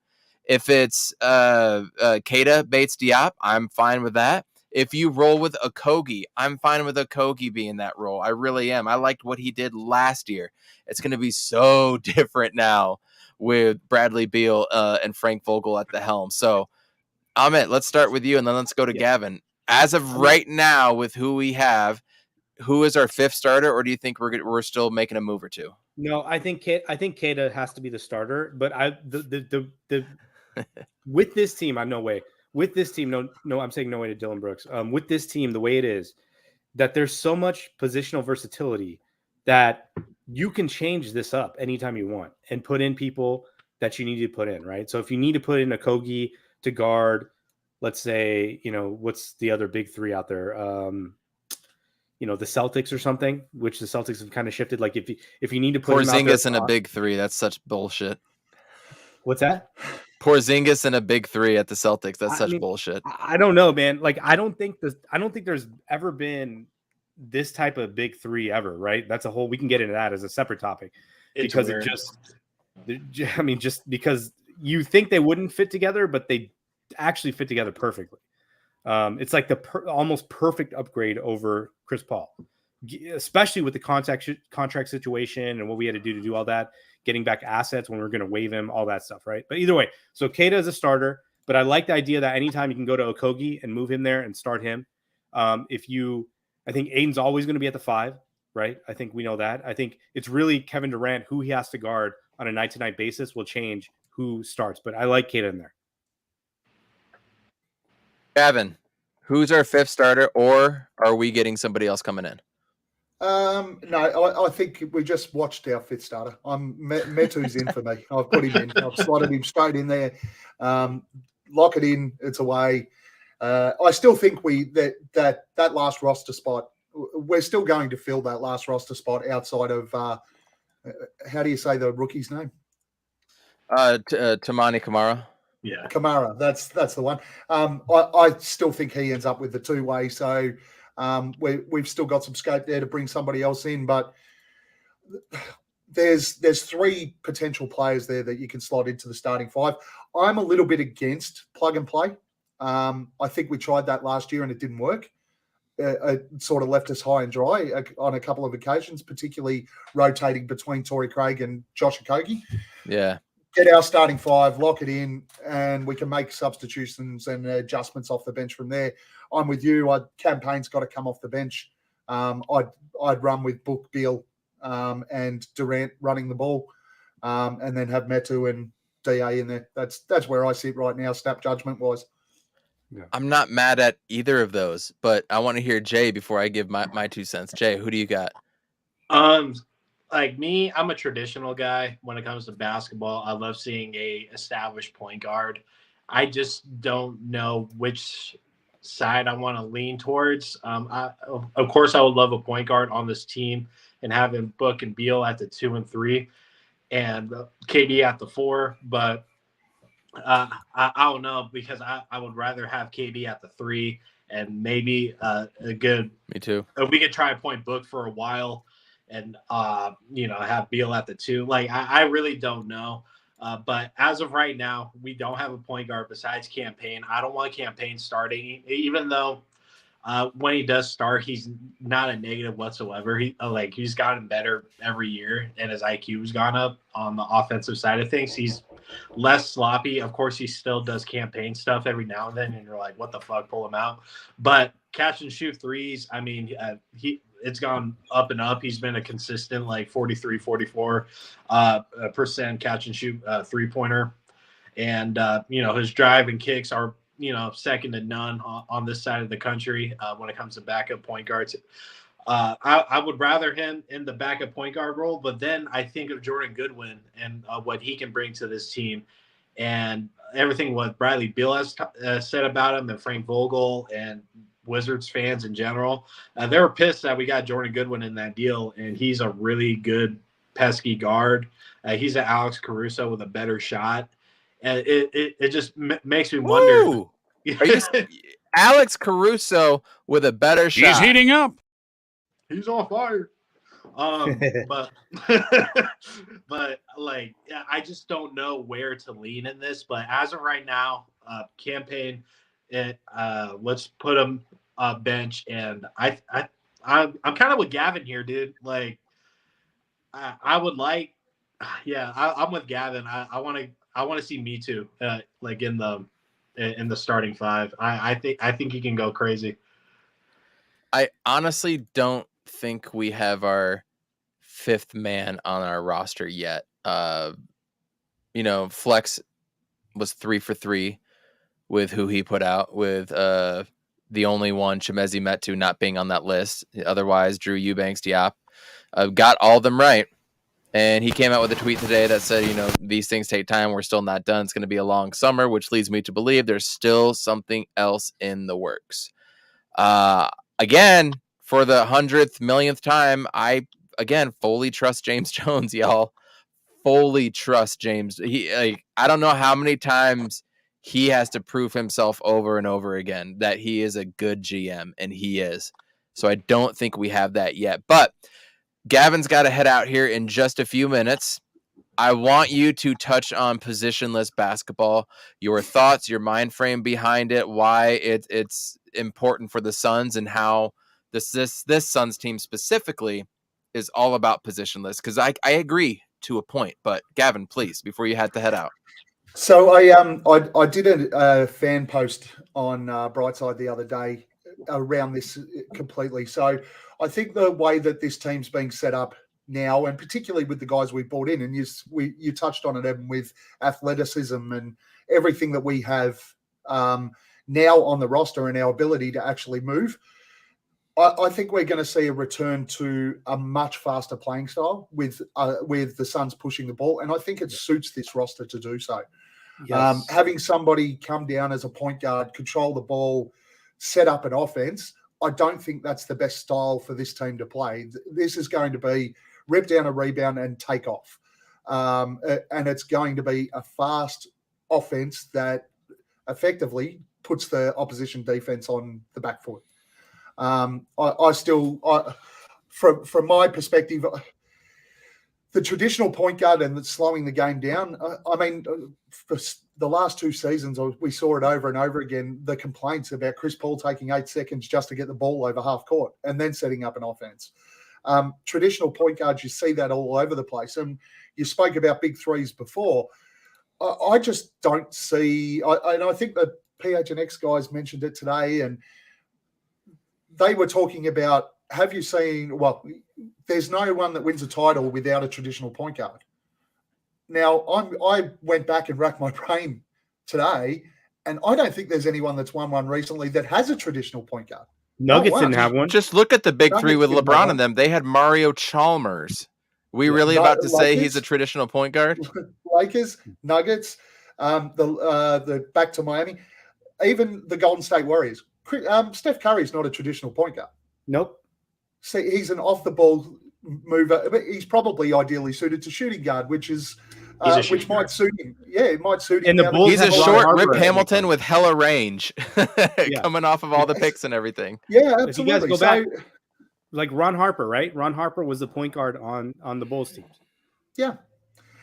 If it's Keita Bates Diop, I'm fine with that. If you roll with Okagie, I'm fine with Okagie being that role. I really am. I liked what he did last year. It's going to be so different now with Bradley Beal and Frank Vogel at the helm. So, Amit, let's start with you, and then let's go to Gavin. As of right now, with who we have, who is our 5th starter, or do you think we're still making a move or two? No, I think Keita has to be the starter, but with this team, I'm no way. With this team, no, I'm saying no way to Dylan Brooks. With this team, the way it is, that there's so much positional versatility that you can change this up anytime you want and put in people that you need to put in, right? So if you need to put in Okagie to guard, let's say, what's the other big three out there? The Celtics or something, which the Celtics have kind of shifted. Like if you need to put him out there, Porzingis in a big three, that's such bullshit. What's that? Porzingis in a big three at the Celtics, that's such bullshit. I don't know, man. Like I don't think there's ever been this type of big three ever, right? That's we can get into that as a separate topic because just because you think they wouldn't fit together, but they actually fit together perfectly. It's like the almost perfect upgrade over Chris Paul, especially with the contract situation and what we had to do all that, getting back assets when we're going to waive him, all that stuff, right? But either way, so Keita is a starter, but I like the idea that anytime you can go to Okagie and move him there and start him. I think Aiden's always going to be at the 5, right? I think we know that. I think it's really Kevin Durant, who he has to guard on a night-to-night basis will change who starts, but I like Keita in there. Gavin, who's our 5th starter, or are we getting somebody else coming in? No, I think we just watched our 5th starter. Metu's in for me. I've put him in. I've slotted him straight in there. Lock it in. It's away. I still think that last roster spot, we're still going to fill that last roster spot outside of how do you say the rookie's name? Tamani Kamara. Yeah, Kamara. That's the one. I still think he ends up with the 2-way. So we've still got some scope there to bring somebody else in, but there's 3 potential players there that you can slot into the starting 5. I'm a little bit against plug and play. I think we tried that last year and it didn't work. It sort of left us high and dry on a couple of occasions, particularly rotating between Torrey Craig and Josh Okagie. Yeah. Get our starting 5, lock it in, and we can make substitutions and adjustments off the bench from there. I'm with you. Campaign's got to come off the bench. I'd run with Book, Beal, and Durant running the ball, and then have Metu and DA in there. That's where I sit right now, snap judgment wise. Yeah. I'm not mad at either of those, but I want to hear Jay before I give my 2 cents. Jay, who do you got? Like me, I'm a traditional guy when it comes to basketball. I love seeing a established point guard. I just don't know which side I want to lean towards. Of course, I would love a point guard on this team and having Book and Beal at the 2 and 3 and KD at the 4, but I don't know, because I would rather have KD at the 3 and maybe a good. Me too. We could try a point Book for a while and have Beal at the 2. Like I really don't know. But as of right now, we don't have a point guard besides Campaign. I don't want Campaign starting, even though when he does start, he's not a negative whatsoever. He's gotten better every year, and his IQ's gone up on the offensive side of things. He's less sloppy. Of course, he still does Campaign stuff every now and then, and you're like, what the fuck, pull him out. But catch and shoot threes, I mean, it's gone up and up. He's been a consistent 43, 44% catch and shoot 3-pointer. And, his drive and kicks are, second to none on this side of the country when it comes to backup point guards. I would rather him in the backup point guard role, but then I think of Jordan Goodwin and what he can bring to this team and everything what Bradley Beal has said about him and Frank Vogel and Wizards fans in general. They were pissed that we got Jordan Goodwin in that deal, and he's a really good pesky guard. He's an Alex Caruso with a better shot. And it just makes me wonder. Are you Alex Caruso with a better shot? He's heating up. He's on fire. But I just don't know where to lean in this. But as of right now, Campaign, let's put him bench. And I'm kind of with Gavin here, dude. I would like, I'm with Gavin. I want to see Metu in the starting 5. I think he can go crazy. I honestly don't think we have our 5th man on our roster yet. Flex was 3 for 3 with who he put out with the only one, Chimezie Metu, not being on that list. Otherwise, Drew, Eubanks, Diop, got all of them right. And he came out with a tweet today that said, these things take time. We're still not done. It's going to be a long summer, which leads me to believe there's still something else in the works. Again, for the 100th, millionth time, I fully trust James Jones, y'all. Fully trust James. I don't know how many times he has to prove himself over and over again that he is a good GM, and he is. So I don't think we have that yet. But Gavin's got to head out here in just a few minutes. I want you to touch on positionless basketball, your thoughts, your mind frame behind it, why it's important for the Suns, and how this Suns team specifically is all about positionless. Because I agree to a point, but Gavin, please, before you had to head out. So I did a fan post on Brightside the other day around this completely. So I think the way that this team's being set up now, and particularly with the guys we brought in, and you touched on it, Evan, with athleticism and everything that we have now on the roster and our ability to actually move, I think we're going to see a return to a much faster playing style with the Suns pushing the ball, and I think it suits this roster to do so. Yes. Having somebody come down as a point guard, control the ball, set up an offense, I don't think that's the best style for this team to play. This is going to be rip down a rebound and take off. And it's going to be a fast offense that effectively puts the opposition defense on the back foot. From my perspective, the traditional point guard and slowing the game down, for the last 2 seasons, we saw it over and over again, the complaints about Chris Paul taking 8 seconds just to get the ball over half court and then setting up an offense. Traditional point guards, you see that all over the place. And you spoke about big threes before. I just don't see, and I think the PHNX guys mentioned it today, and they were talking about, have you seen, there's no one that wins a title without a traditional point guard. Now, I went back and racked my brain today, and I don't think there's anyone that's won one recently that has a traditional point guard. Nuggets didn't have one. Just look at the big three with LeBron and them. They had Mario Chalmers. We really about to say he's a traditional point guard? Lakers, Nuggets, the back to Miami, even the Golden State Warriors. Steph Curry's not a traditional point guard. Nope. See, he's an off-the-ball mover. He's probably ideally suited to shooting guard, which might suit him. Yeah, it might suit him. And he's a short Rip Hamilton with hella range, coming off of all the picks and everything. Yeah, absolutely. If you guys go back, like Ron Harper, right? Ron Harper was the point guard on the Bulls teams. Yeah.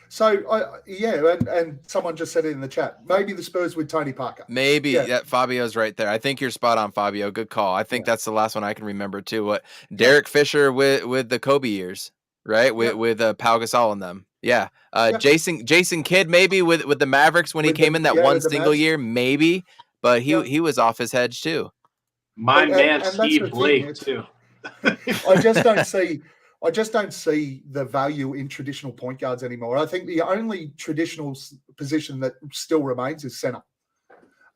So, and someone just said it in the chat. Maybe the Spurs with Tony Parker. Maybe. Yeah, Fabio's right there. I think you're spot on, Fabio. Good call. I think that's the last one I can remember, too. What Derek Fisher with the Kobe years, right? With Pau Gasol and them. Yeah. Jason Kidd maybe with the Mavericks when he came in that one single year, maybe. But he was off his hedge, too. My man, Steve Blake, too. I just don't see the value in traditional point guards anymore. I think the only traditional position that still remains is center.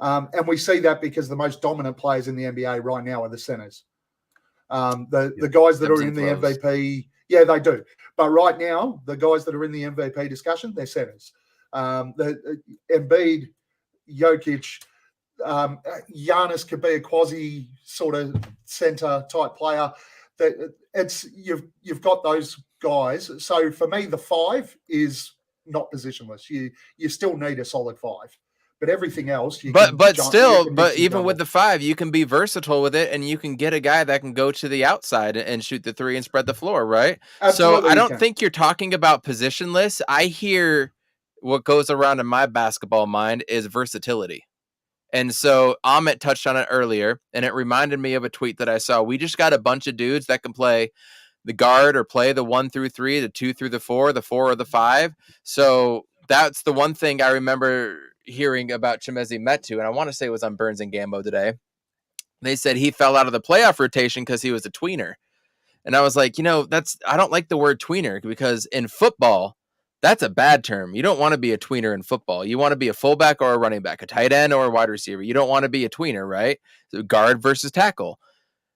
And we see that because the most dominant players in the NBA right now are the centers. The guys that are in the MVP, they do. But right now, the guys that are in the MVP discussion, they're centers. The Embiid, Jokic, Giannis could be a quasi sort of center type player. You've got those guys. So for me, the 5 is not positionless. You still need a solid 5, but everything else. But even with the 5, you can be versatile with it, and you can get a guy that can go to the outside and shoot the 3 and spread the floor, right? Absolutely, so I don't think you're talking about positionless. I hear what goes around in my basketball mind is versatility. And so Amit touched on it earlier, and it reminded me of a tweet that I saw. We just got a bunch of dudes that can play the guard or play the 1 through 3, the 2 through the 4, the 4 or the 5. So that's the one thing I remember hearing about Chimezie Metu, and I want to say it was on Burns and Gambo today. They said he fell out of the playoff rotation because he was a tweener. And I was like, I don't like the word tweener, because in football, That's a bad term. You don't want to be a tweener in football. You want to be a fullback or a running back, a tight end or a wide receiver. You don't want to be a tweener, right? So guard versus tackle.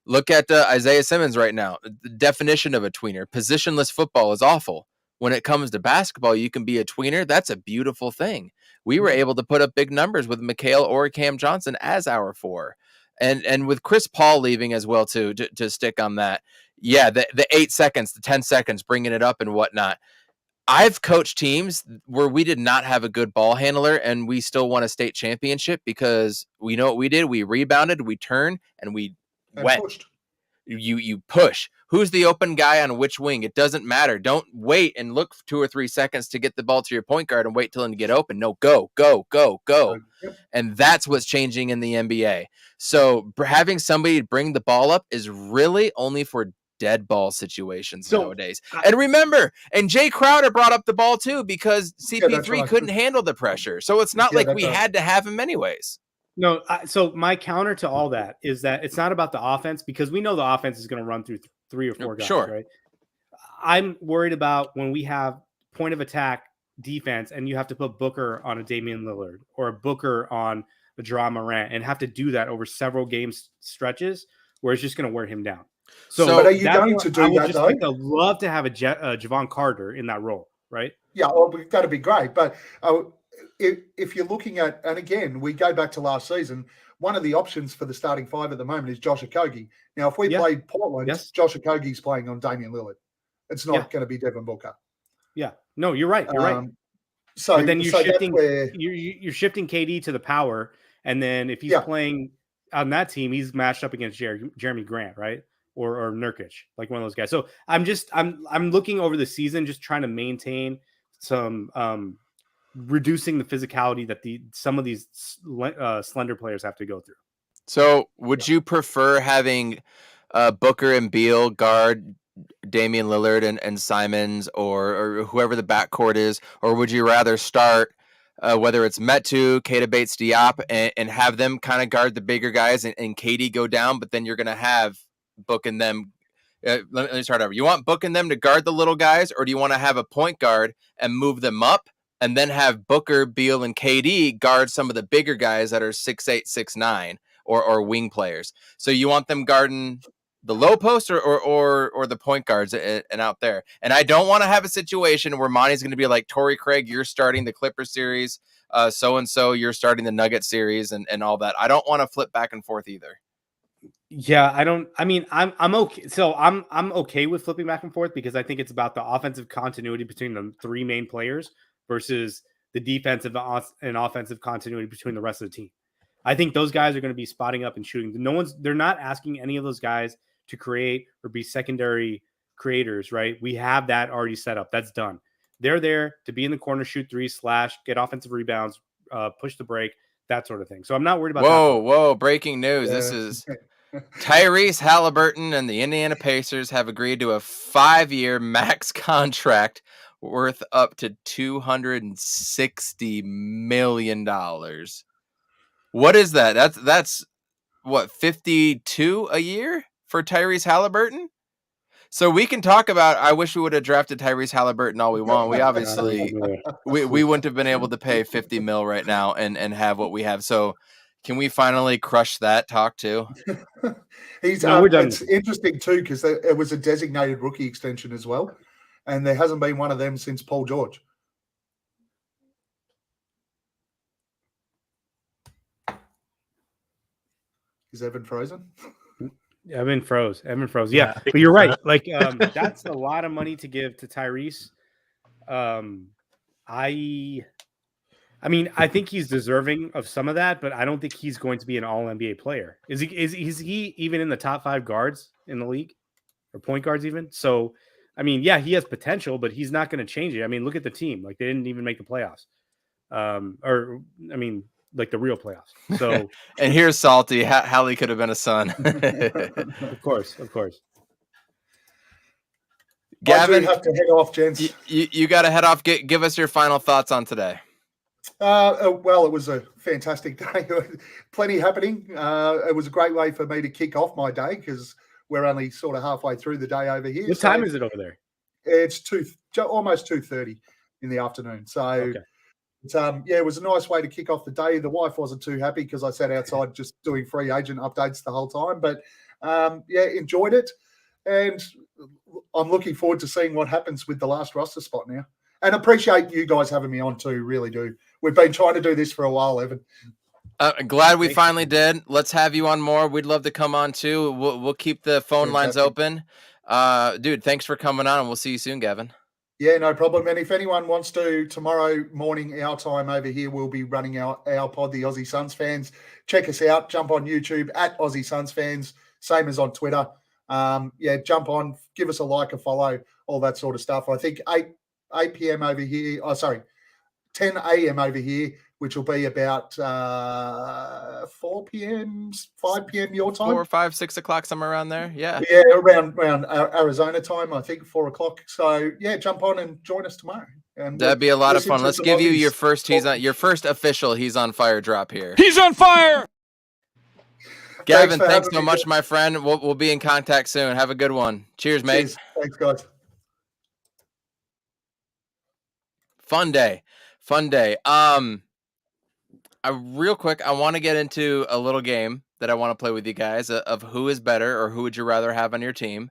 Look at Isaiah Simmons right now. The definition of a tweener. Positionless football is awful. When it comes to basketball, you can be a tweener. That's a beautiful thing. We were able to put up big numbers with Mikhail or Cam Johnson as our 4. And with Chris Paul leaving as well, too, to stick on that. Yeah, the 8 seconds, the 10 seconds, bringing it up and whatnot. I've coached teams where we did not have a good ball handler and we still won a state championship because we know what we did. We rebounded, we turned, and we went. Pushed. You push. Who's the open guy on which wing? It doesn't matter. Don't wait and look for 2 or 3 seconds to get the ball to your point guard and wait till him to get open. No, go. Yep. And that's what's changing in the NBA. So having somebody bring the ball up is really only for dead ball situations nowadays. And remember, and Jay Crowder brought up the ball too because CP3 couldn't handle the pressure. So it's not like we had to have him anyways. No, so my counter to all that is that it's not about the offense because we know the offense is going to run through 3 or 4 guys, right? I'm worried about when we have point of attack defense and you have to put Booker on a Damian Lillard or a Booker on a Ja Morant and have to do that over several game stretches where it's just going to wear him down. So but are you going to do that, though? I'd love to have a Javon Carter in that role, right? Yeah, well, that'd be great. But if you're looking at, and again, we go back to last season, one of the options for the starting 5 at the moment is Josh Okagie. Now, if we played Portland, Josh Okagie's playing on Damian Lillard. It's not going to be Devin Booker. Yeah. No, you're right. You're right. So but then you're shifting KD to the power, and then if he's playing on that team, he's matched up against Jeremy Grant, right? Or Nurkic, like one of those guys. So I'm looking over the season, just trying to maintain some reducing the physicality that some of these slender players have to go through. So would you prefer having Booker and Beal guard Damian Lillard and Simons or whoever the backcourt is, or would you rather start whether it's Metu, Keita Bates, Diop, and have them kind of guard the bigger guys and KD go down, but then you're going to have booking them. Let me start over. You want booking them to guard the little guys, or do you want to have a point guard and move them up and then have Booker, Beal, and KD guard some of the bigger guys that are 6'8", 6'9", or wing players? So you want them guarding the low post or the point guards and out there. And I don't want to have a situation where Monty's going to be like, Torrey Craig, you're starting the Clipper series. So-and-so, you're starting the Nugget series and all that. I don't want to flip back and forth either. Yeah, I'm okay. So I'm okay with flipping back and forth because I think it's about the offensive continuity between the 3 main players versus the defensive and offensive continuity between the rest of the team. I think those guys are going to be spotting up and shooting. They're not asking any of those guys to create or be secondary creators, right? We have that already set up. That's done. They're there to be in the corner, shoot 3, slash, get offensive rebounds, push the break, that sort of thing. So I'm not worried about that. Whoa, breaking news. This is Tyrese Halliburton and the Indiana Pacers have agreed to a 5-year max contract worth up to $260 million. What is that? That's what, 52 a year for Tyrese Halliburton? So we can talk about, I wish we would have drafted Tyrese Halliburton all we want. We obviously, we wouldn't have been able to pay 50 mil right now and have what we have. So can we finally crush that talk too? We're done. It's interesting too, because it was a designated rookie extension as well. And there hasn't been one of them since Paul George. Is Evan frozen? Evan froze. Yeah, but you're right. Like that's a lot of money to give to Tyrese. I mean, I think he's deserving of some of that, but I don't think he's going to be an all-NBA player. Is he even in the top 5 guards in the league or point guards even? So, I mean, yeah, he has potential, but he's not going to change it. I mean, look at the team. Like they didn't even make the playoffs. Like the real playoffs. So, and here's Salty. Hallie could have been a son. Of course. Gavin, I do have to head off, gents. You got to head off. Give us your final thoughts on today. Well, it was a fantastic day. Plenty happening. It was a great way for me to kick off my day because we're only sort of halfway through the day over here. What time is it over there? It's almost 2:30 in the afternoon. So, Okay. it was a nice way to kick off the day. The wife wasn't too happy because I sat outside just doing free agent updates the whole time. But, enjoyed it. And I'm looking forward to seeing what happens with the last roster spot now. And appreciate you guys having me on too, really do. We've been trying to do this for a while, Evan. Glad we finally did. Let's have you on more. We'd love to come on too. We'll keep the phone lines open. Dude, thanks for coming on, and we'll see you soon, Gavin. Yeah, no problem. And if anyone wants to, tomorrow morning, our time over here, we'll be running our pod, the Aussie Suns fans. Check us out. Jump on YouTube at Aussie Suns fans, same as on Twitter. Jump on, give us a like, a follow, all that sort of stuff. I think 8 p.m. over here. 10 a.m. over here, which will be about 4 p.m., 5 p.m. your time. 4, 5, 6 o'clock, somewhere around there. Yeah. Yeah, around Arizona time, I think 4 o'clock. So jump on and join us tomorrow. And that'd be a lot of fun. Let's give you your first your first official He's on Fire drop here. He's on fire. Gavin, thanks so much, my friend. We'll be in contact soon. Have a good one. Cheers, mate. Cheers. Thanks, guys. Fun day. Real quick, I want to get into a little game that I want to play with you guys of who is better or who would you rather have on your team.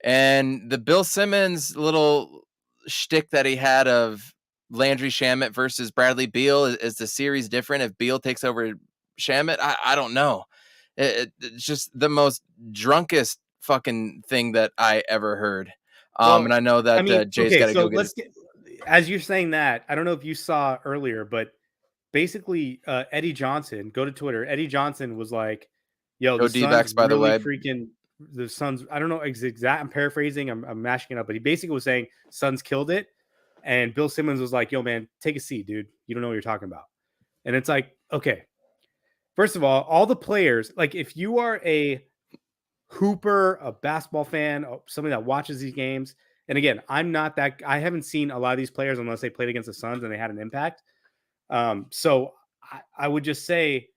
And the Bill Simmons little shtick that he had of Landry Shamet versus Bradley Beal, is the series different if Beal takes over Shamet? I don't know. It's just the most drunkest fucking thing that I ever heard. And I know that Jay's got to go get as you're saying that, I don't know if you saw earlier, but basically Eddie Johnson, go to Twitter. Eddie Johnson was like, yo, the D-backs, by the way. Freaking the Suns. I don't know exact. I'm paraphrasing. I'm mashing it up, but he basically was saying Suns killed it. And Bill Simmons was like, yo, man, take a seat, dude. You don't know what you're talking about. And it's like, okay. First of all the players, like if you are a hooper, a basketball fan, somebody that watches these games, and again, I'm not that. I haven't seen a lot of these players unless they played against the Suns and they had an impact. So I would just say,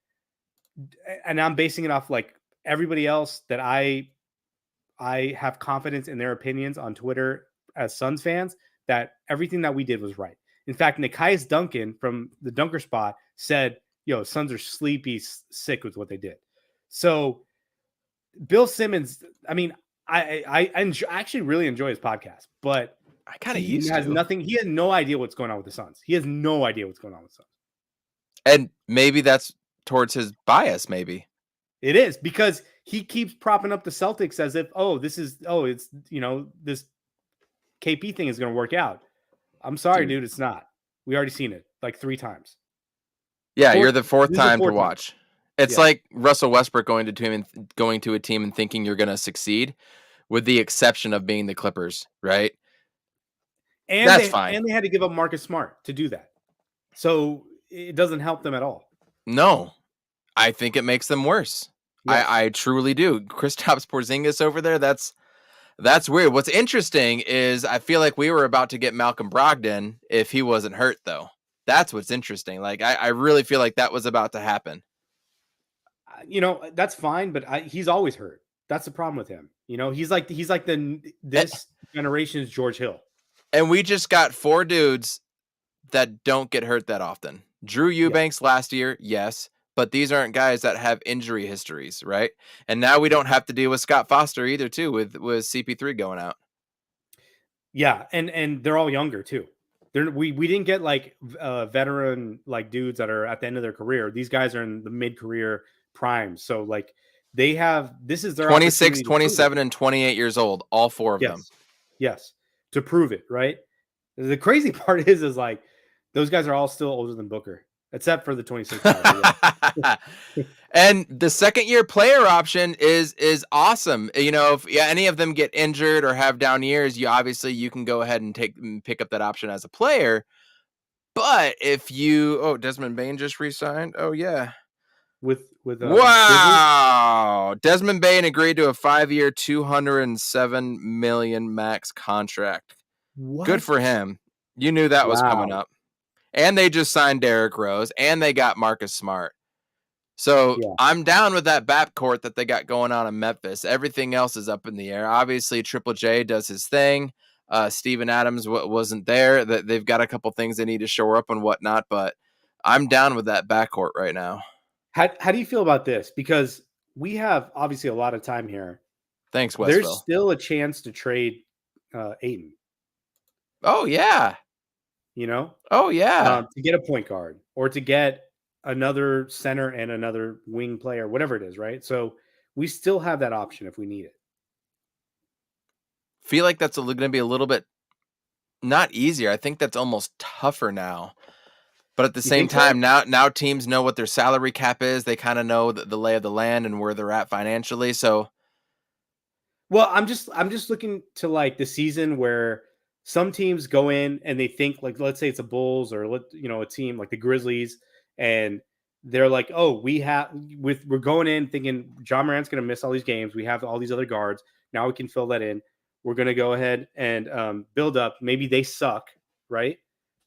and I'm basing it off like everybody else that I have confidence in their opinions on Twitter as Suns fans, that everything that we did was right. In fact, Nikias Duncan from the Dunker Spot said, yo, Suns are sleepy, sick with what they did. So Bill Simmons, I mean, I actually really enjoy his podcast, but I kind of he has no idea what's going on with the Suns. He has no idea what's going on with the Suns. And maybe that's towards his bias, maybe. It is, because he keeps propping up the Celtics as if, it's, this KP thing is going to work out. I'm sorry, dude, it's not. We already seen it like 3 times. Yeah, you're the fourth time to watch. It's like Russell Westbrook going to a team and thinking you're going to succeed, with the exception of being the Clippers, right? And that's fine. And they had to give up Marcus Smart to do that. So it doesn't help them at all. No, I think it makes them worse. Yes. I truly do. Kristaps Porzingis over there, that's weird. What's interesting is I feel like we were about to get Malcolm Brogdon if he wasn't hurt, though. That's what's interesting. Like, I really feel like that was about to happen. That's fine, but he's always hurt. That's the problem with him. He's like this generation's George Hill. And we just got 4 dudes that don't get hurt that often. Drew Eubanks last year, yes, but these aren't guys that have injury histories, right? And now we don't have to deal with Scott Foster either, too, with CP3 going out. Yeah, and they're all younger too. We didn't get like veteran like dudes that are at the end of their career. These guys are in the mid-career prime. So like they have, this is their 26, 27, and 28 years old, all 4 of them. Yes, to prove it, right? The crazy part is like those guys are all still older than Booker, except for the 26. And the second-year player option is awesome. If any of them get injured or have down years, you can go ahead and pick up that option as a player. But if Desmond Bane just re-signed. Oh yeah, with wow, Desmond Bane agreed to a 5-year, $207 million max contract. What? Good for him. You knew that was coming up. And they just signed Derrick Rose, and they got Marcus Smart. So I'm down with that backcourt that they got going on in Memphis. Everything else is up in the air. Obviously, Triple J does his thing. Steven Adams wasn't there. That they've got a couple things they need to shore up and whatnot, but I'm down with that backcourt right now. How do you feel about this? Because we have obviously a lot of time here. Thanks, Westville. There's still a chance to trade Ayton. Oh yeah. You know? Oh yeah. To get a point guard or to get another center and another wing player, whatever it is, right? So we still have that option if we need it. Feel like that's going to be a little bit not easier. I think that's almost tougher now. But at the same time, so? now teams know what their salary cap is. They kind of know the lay of the land and where they're at financially. So, well, I'm just looking to like the season where some teams go in and they think like, let's say it's a Bulls or a team like the Grizzlies, and they're like, oh, we're going in thinking John Morant's going to miss all these games. We have all these other guards. Now we can fill that in. We're going to go ahead and build up. Maybe they suck, right?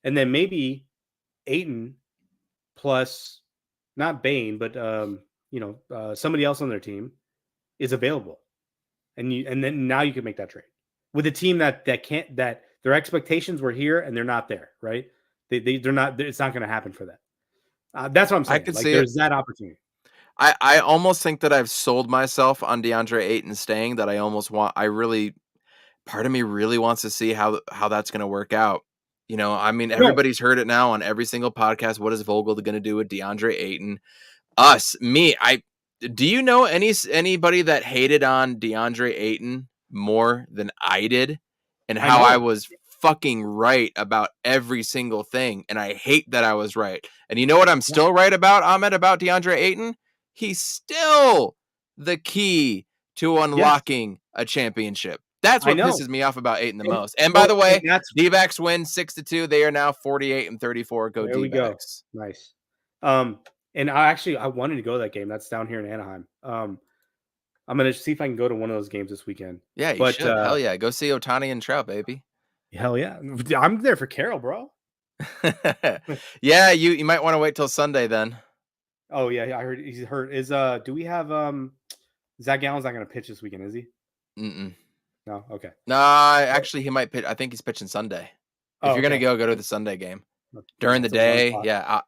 And then maybe Ayton plus not Bane, but somebody else on their team is available, and then now you can make that trade with a team that their expectations were here and they're not there, right? They're not. It's not going to happen for them. That's what I'm saying. I could like, see there's that opportunity. I almost think that I've sold myself on DeAndre Ayton staying. That part of me really wants to see how that's going to work out. I mean, everybody's heard it now on every single podcast. What is Vogel going to do with DeAndre Ayton? Do you know anybody that hated on DeAndre Ayton more than I did, and how I was fucking right about every single thing, and I hate that I was right. And you know what I'm still right about, Ahmed, about DeAndre Ayton? He's still the key to unlocking a championship. That's what pisses me off about Ayton the most. And by the way, D-backs win 6-2. They are now 48-34. Go there D-backs. We go. Nice. And I wanted to go to that game. That's down here in Anaheim. I'm gonna see if I can go to one of those games this weekend. Yeah, you should. Hell yeah, go see Ohtani and Trout, baby. Hell yeah, I'm there for Carroll, bro. Yeah, you might want to wait till Sunday then. Oh yeah, I heard he's hurt. Do we have Zach Gallen's not gonna pitch this weekend, is he? No, okay. No, actually he might pitch. I think he's pitching Sunday. If you're gonna go to the Sunday game during the day, yeah,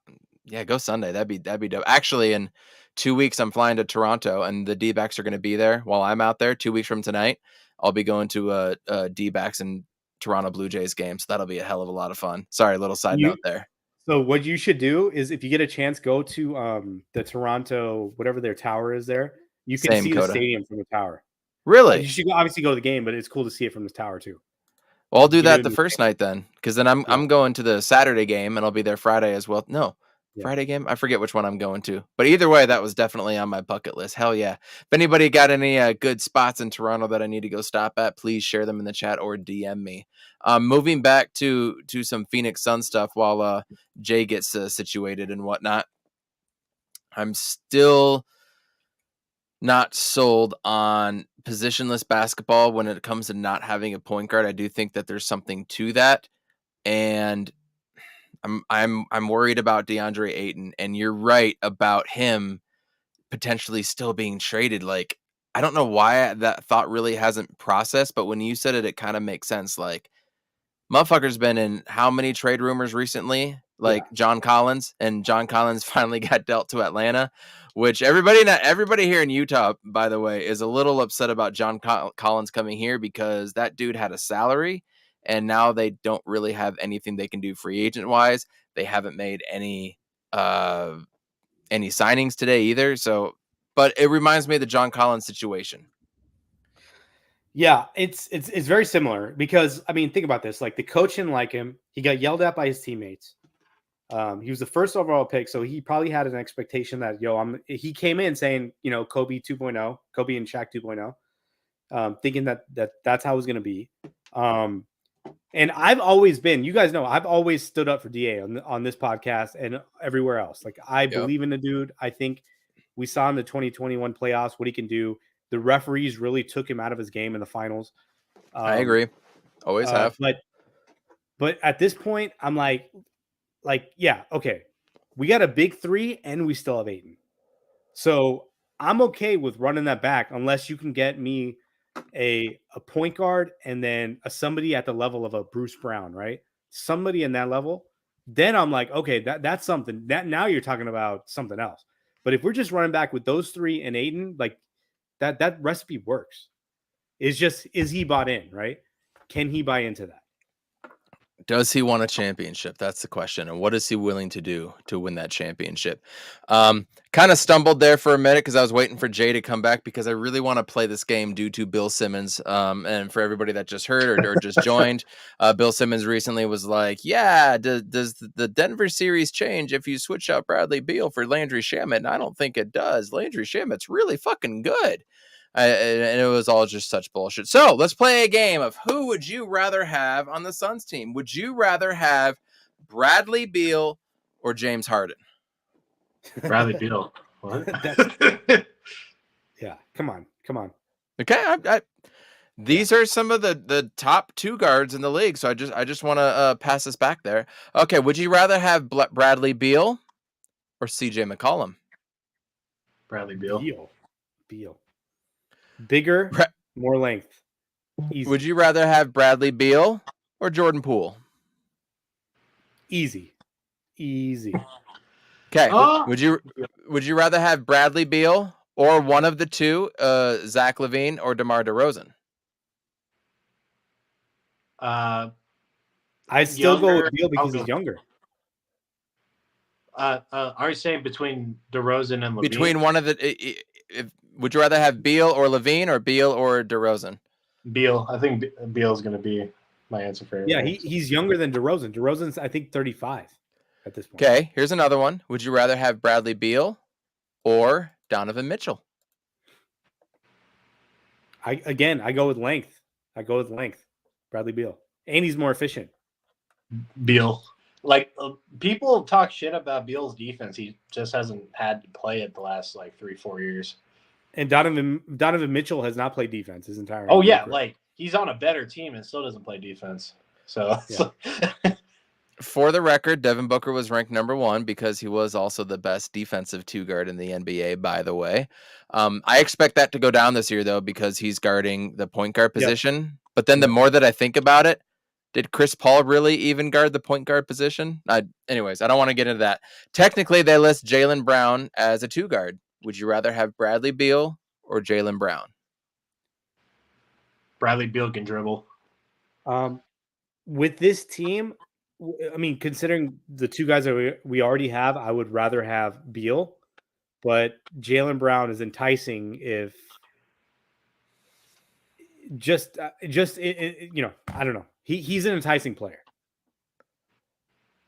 go Sunday. That'd be dope. Actually, in 2 weeks, I'm flying to Toronto, and the D-backs are going to be there while I'm out there. 2 weeks from tonight, I'll be going to a D-backs and Toronto Blue Jays game, so that'll be a hell of a lot of fun. Sorry, little side note there. So what you should do is, if you get a chance, go to the Toronto, whatever their tower is there. You can see the stadium from the tower. Really? You should obviously go to the game, but it's cool to see it from the tower too. Well, I'll do that the first night then, because then I'm going to the Saturday game, and I'll be there Friday as well. No. Friday game? I forget which one I'm going to. But either way, that was definitely on my bucket list. Hell yeah. If anybody got any good spots in Toronto that I need to go stop at, please share them in the chat or DM me. Moving back to some Phoenix Sun stuff while Jay gets situated and whatnot. I'm still not sold on positionless basketball when it comes to not having a point guard. I do think that there's something to that. And I'm worried about DeAndre Ayton, and you're right about him potentially still being traded. Like, I don't know why that thought really hasn't processed, but when you said it kind of makes sense. Like, motherfucker's been in how many trade rumors recently? Like John Collins, and John Collins finally got dealt to Atlanta, which everybody here in Utah, by the way, is a little upset about John Collins coming here because that dude had a salary. And now they don't really have anything they can do free agent wise. They haven't made any signings today either. So, but it reminds me of the John Collins situation. Yeah, it's very similar because, I mean, think about this. Like, the coach didn't like him. He got yelled at by his teammates. He was the first overall pick, so he probably had an expectation that he came in saying, Kobe 2.0, Kobe and Shaq 2.0, thinking that's how it was going to be. And I've always been, you guys know, I've always stood up for DA on this podcast and everywhere else. Like, I believe in the dude. I think we saw in the 2021 playoffs what he can do. The referees really took him out of his game in the finals. I agree. Always have. But at this point, I'm like, yeah, okay. We got a big three and we still have Ayton. So I'm okay with running that back unless you can get me a point guard and then somebody at the level of a Bruce Brown, right? Somebody in that level, then I'm like, okay, that's something. That now you're talking about something else. But if we're just running back with those three and Aiden, like that recipe works. Is he bought in, right? Can he buy into that? Does he want a championship? That's the question. And what is he willing to do to win that championship? Kind of stumbled there for a minute because I was waiting for Jay to come back because I really want to play this game due to Bill Simmons. And for everybody that just heard or just joined, Bill Simmons recently was like, yeah, does the Denver series change if you switch out Bradley Beal for Landry Shamet? And I don't think it does. Landry Shamet's really fucking good. And it was all just such bullshit. So let's play a game of who would you rather have on the Suns team? Would you rather have Bradley Beal or James Harden? Bradley Beal. What? Yeah, come on. Okay, these are some of the top two guards in the league. So I just want to pass this back there. Okay, would you rather have Bradley Beal or CJ McCollum? Bradley Beal. Beal. Bigger, more length. Easy. Would you rather have Bradley Beal or Jordan Poole? Easy. Okay. Would you rather have Bradley Beal or one of the two, Zach LaVine or DeMar DeRozan? I still go with Beal because he's younger. Are you saying between DeRozan and LaVine? Between one of the, would you rather have Beal or LaVine or Beal or DeRozan? Beal. I think Beal is going to be my answer for everything. Yeah, he's younger than DeRozan. DeRozan's, I think, 35 at this point. Okay, here's another one. Would you rather have Bradley Beal or Donovan Mitchell? I go with length. Bradley Beal. And he's more efficient. Beal. Like, people talk shit about Beal's defense. He just hasn't had to play it the last, 3-4 years. And Donovan Mitchell has not played defense his entire Oh, yeah. career. Like, he's on a better team and still doesn't play defense. So, yeah. For the record, Devin Booker was ranked number 1 because he was also the best defensive two guard in the NBA, by the way. I expect that to go down this year, though, because he's guarding the point guard position. Yep. But then the more that I think about it, did Chris Paul really even guard the point guard position? Anyways, I don't want to get into that. Technically, they list Jaylen Brown as a two guard. Would you rather have Bradley Beal or Jaylen Brown? Bradley Beal can dribble. With this team, I mean, considering the two guys that we already have, I would rather have Beal. But Jaylen Brown is enticing if just I don't know. He's an enticing player.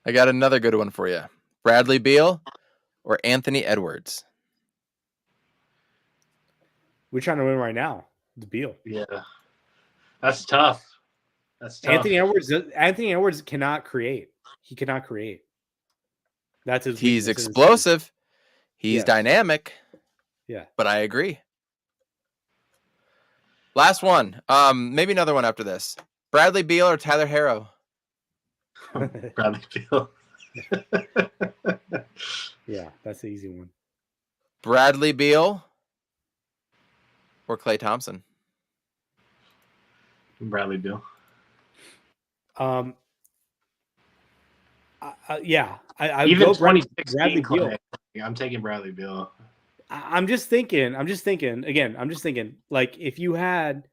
I got another good one for you. Bradley Beal or Anthony Edwards? We're trying to win right now. The Beal. Yeah. That's tough. Anthony Edwards cannot create. He cannot create. That's his weakness. He's explosive. He's dynamic. Yeah. But I agree. Last one. Maybe another one after this. Bradley Beal or Tyler Herro? Bradley Beal. Yeah, that's the easy one. Bradley Beal or Klay Thompson? Bradley Beal. Yeah. I even go 2016 Bradley Beal. I'm taking Bradley Beal. I'm just thinking, like, if you had,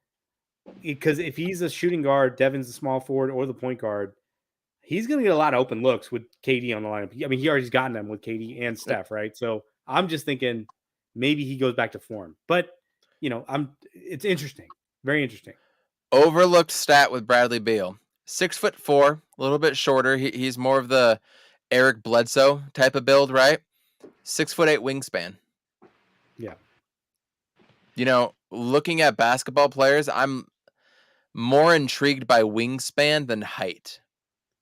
because if he's a shooting guard, Devin's a small forward or the point guard, he's going to get a lot of open looks with KD on the lineup. I mean, he already's gotten them with KD and Steph, right? So I'm just thinking maybe he goes back to form. But, it's interesting. Very interesting. Overlooked stat with Bradley Beal. 6'4", a little bit shorter. He's more of the Eric Bledsoe type of build, right? 6'8" wingspan. Yeah. Looking at basketball players, I'm more intrigued by wingspan than height,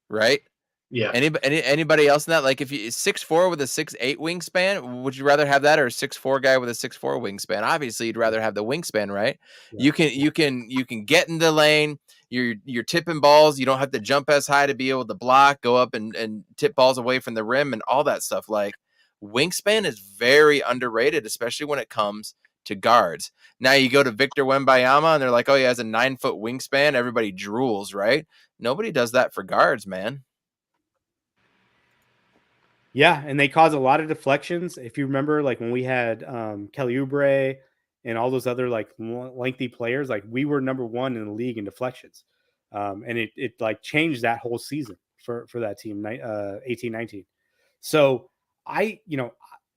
right? Yeah. Anybody else in that? Like, if you 6'4" with a 6'8" wingspan, would you rather have that or a 6'4" guy with a 6'4" wingspan? Obviously, you'd rather have the wingspan, right? Yeah. You can get in the lane. You're tipping balls. You don't have to jump as high to be able to block, go up and tip balls away from the rim and all that stuff. Like, wingspan is very underrated, especially when it comes to guards. Now you go to Victor Wembanyama and they're like, oh, he has a 9-foot wingspan. Everybody drools, right? Nobody does that for guards, man. Yeah, and they cause a lot of deflections. If you remember, like when we had Kelly Oubre and all those other like lengthy players, like we were number 1 in the league in deflections. And it like changed that whole season for that team, 18-19. So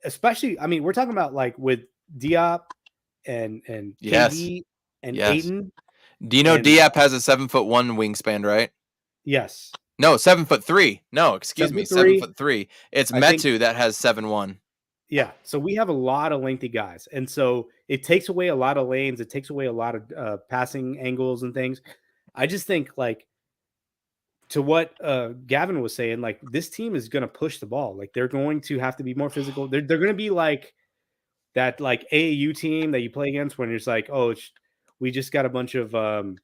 especially, I mean, we're talking about like with Diop and KD and Ayton. Do you know Diop has a 7'1" wingspan, right? Yes. No, 7'3". No, excuse me, 7'3". It's Metu that has 7'1". Yeah, so we have a lot of lengthy guys, and so it takes away a lot of lanes. It takes away a lot of passing angles and things. I just think, like, to what Gavin was saying, like, this team is going to push the ball. Like, they're going to have to be more physical. They're going to be like that, like, AAU team that you play against when it's like, oh, we just got a bunch of, we're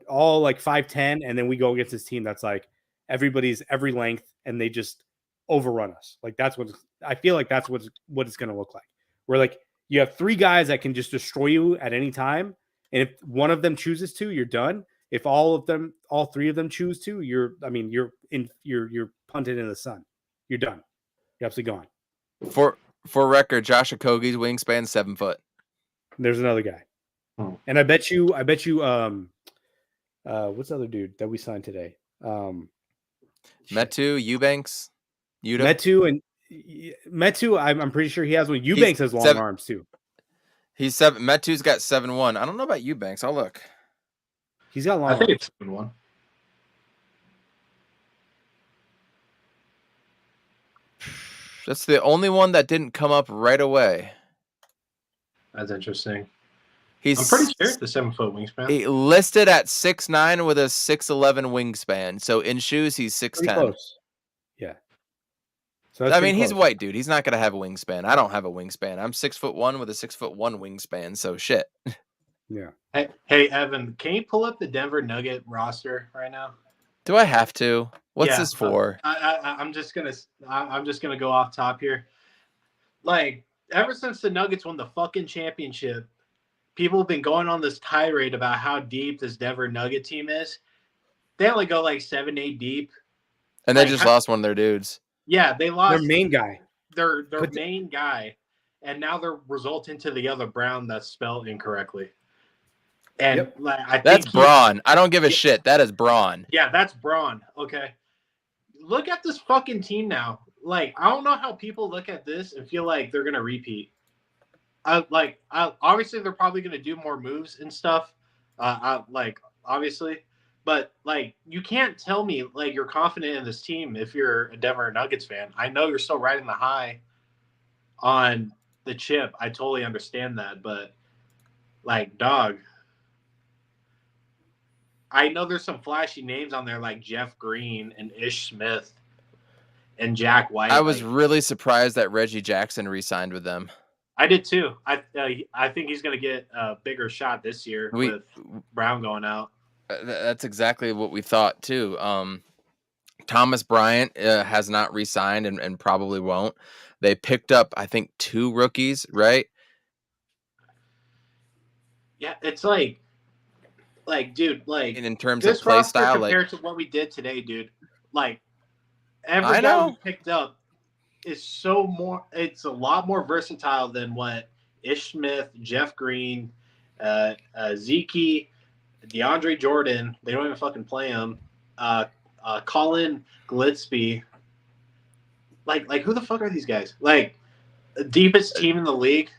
all like 5'10", and then we go against this team that's like everybody's every length, and they just overrun us. Like, that's what I feel like that's what it's going to look like. Where, like, you have 3 guys that can just destroy you at any time. And if one of them chooses to, you're done. If all 3 of them choose to, you're punted in the sun. You're done. You're absolutely gone. For record, Josh Okogie's wingspan 7 foot. There's another guy. And I bet you, what's the other dude that we signed today? Metu, Eubanks, Yuta. Metu, I'm pretty sure he has one. Eubanks has long arms too. He's 7. Metu's got 7'1". I don't know about Eubanks. I'll look. He's got long. I think it's 7'1". That's the only one that didn't come up right away. That's interesting. I'm pretty sure it's the 7-foot wingspan. He listed at 6'9" with a 6'11" wingspan. So in shoes, he's 6'10". Close. Yeah. So I mean, he's a white dude. He's not gonna have a wingspan. I don't have a wingspan. I'm 6'1" with a 6'1" wingspan. So shit. Yeah. Hey, Evan, can you pull up the Denver Nugget roster right now? Do I have to? What's this for? I'm just gonna go off top here. Like, ever since the Nuggets won the fucking championship, people have been going on this tirade about how deep this Denver Nugget team is. They only go like 7-8 deep, and they just lost one of their dudes. Yeah, they lost their main guy. Their main guy, and now they're resulting to the other Brown that's spelled incorrectly. And like, I think that's Braun. I don't give a shit. That is Braun. Yeah, that's Braun. Okay. Look at this fucking team now. Like, I don't know how people look at this and feel like they're gonna repeat. Obviously they're probably gonna do more moves and stuff. Obviously, but like, you can't tell me like you're confident in this team if you're a Denver Nuggets fan. I know you're still riding the high on the chip. I totally understand that, but like, dog. I know there's some flashy names on there like Jeff Green and Ish Smith and Jack White. I was really surprised that Reggie Jackson re-signed with them. I did too. I think he's going to get a bigger shot this year with Brown going out. That's exactly what we thought too. Thomas Bryant has not re-signed and probably won't. They picked up, I think, 2 rookies, right? Yeah, it's like, dude, like, in terms of play style, compared to what we did today, dude, like, every guy we picked up is it's a lot more versatile than what Ish Smith, Jeff Green, Zeke, DeAndre Jordan, they don't even fucking play him, Colin Glitzby, like who the fuck are these guys? Like, the deepest team in the league.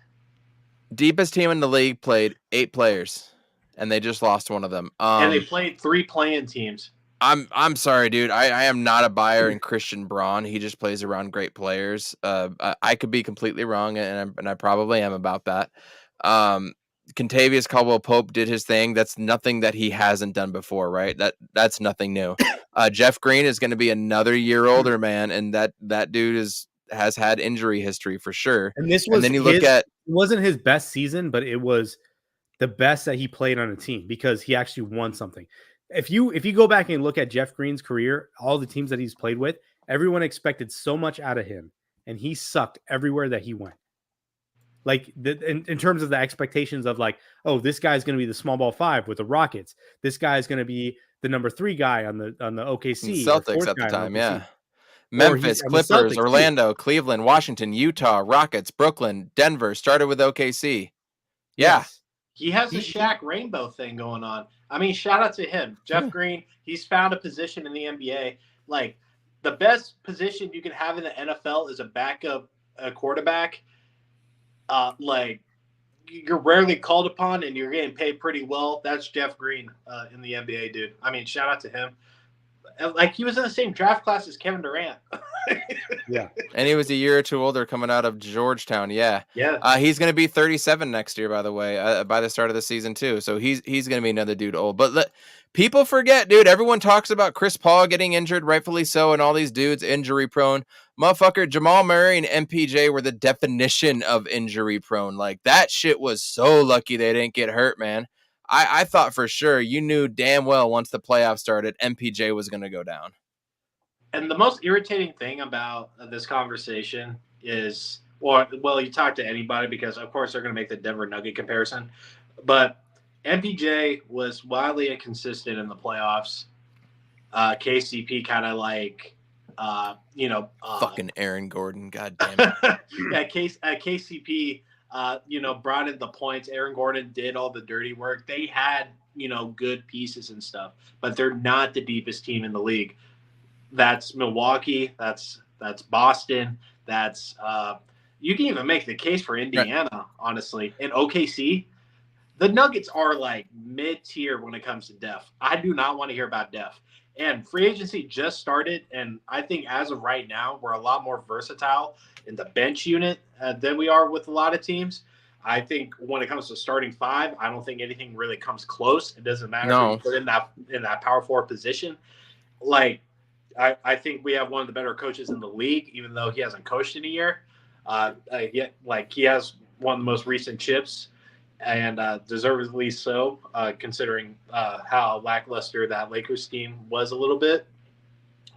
Deepest team in the league played 8 players. And they just lost one of them. And they played 3 playing teams. I'm sorry, dude. I am not a buyer in Christian Braun. He just plays around great players. I could be completely wrong, and I probably am about that. Contavious Caldwell-Pope did his thing. That's nothing that he hasn't done before, right? That's nothing new. Jeff Green is going to be another year older, man, and that dude has had injury history for sure. And this was it wasn't his best season, but it was the best that he played on a team because he actually won something. If you go back and look at Jeff Green's career, all the teams that he's played with, everyone expected so much out of him, and he sucked everywhere that he went. Like in terms of the expectations of like, oh, this guy's going to be the small ball 5 with the Rockets. This guy's going to be the number 3 guy on the OKC or Celtics fourth at the guy on time, OKC. yeah. Or he's Memphis, on the Clippers, Celtics, too. Orlando, Cleveland, Washington, Utah, Rockets, Brooklyn, Denver. Started with OKC. Yeah. Yes. He has the Shaq rainbow thing going on. I mean, shout out to him. Jeff Green, he's found a position in the NBA. Like, the best position you can have in the NFL is a backup quarterback. Like, you're rarely called upon and you're getting paid pretty well. That's Jeff Green in the NBA, dude. I mean, shout out to him. Like, he was in the same draft class as Kevin Durant. Yeah. And he was a year or two older coming out of Georgetown. Yeah. Yeah. He's going to be 37 next year, by the way, by the start of the season, too. So he's going to be another dude old. But people forget, dude, everyone talks about Chris Paul getting injured, rightfully so, and all these dudes injury prone. Motherfucker, Jamal Murray and MPJ were the definition of injury prone. Like, that shit was so lucky they didn't get hurt, man. I thought for sure you knew damn well once the playoffs started, MPJ was going to go down. And the most irritating thing about this conversation is, well, you talk to anybody because, of course, they're going to make the Denver Nugget comparison. But MPJ was wildly inconsistent in the playoffs. KCP kind of like, fucking Aaron Gordon, goddamn it. Yeah, KCP, brought in the points. Aaron Gordon did all the dirty work. They had, good pieces and stuff, but they're not the deepest team in the league. That's Milwaukee. That's Boston. That's you can even make the case for Indiana, honestly. And OKC, the Nuggets are like mid-tier when it comes to depth. I do not want to hear about depth. And free agency just started, and I think as of right now, we're a lot more versatile in the bench unit than we are with a lot of teams. I think when it comes to starting 5, I don't think anything really comes close. It doesn't matter if you put in that power forward position. Like, I think we have one of the better coaches in the league, even though he hasn't coached in a year. He has one of the most recent chips, and deservedly so, considering how lackluster that Lakers team was a little bit.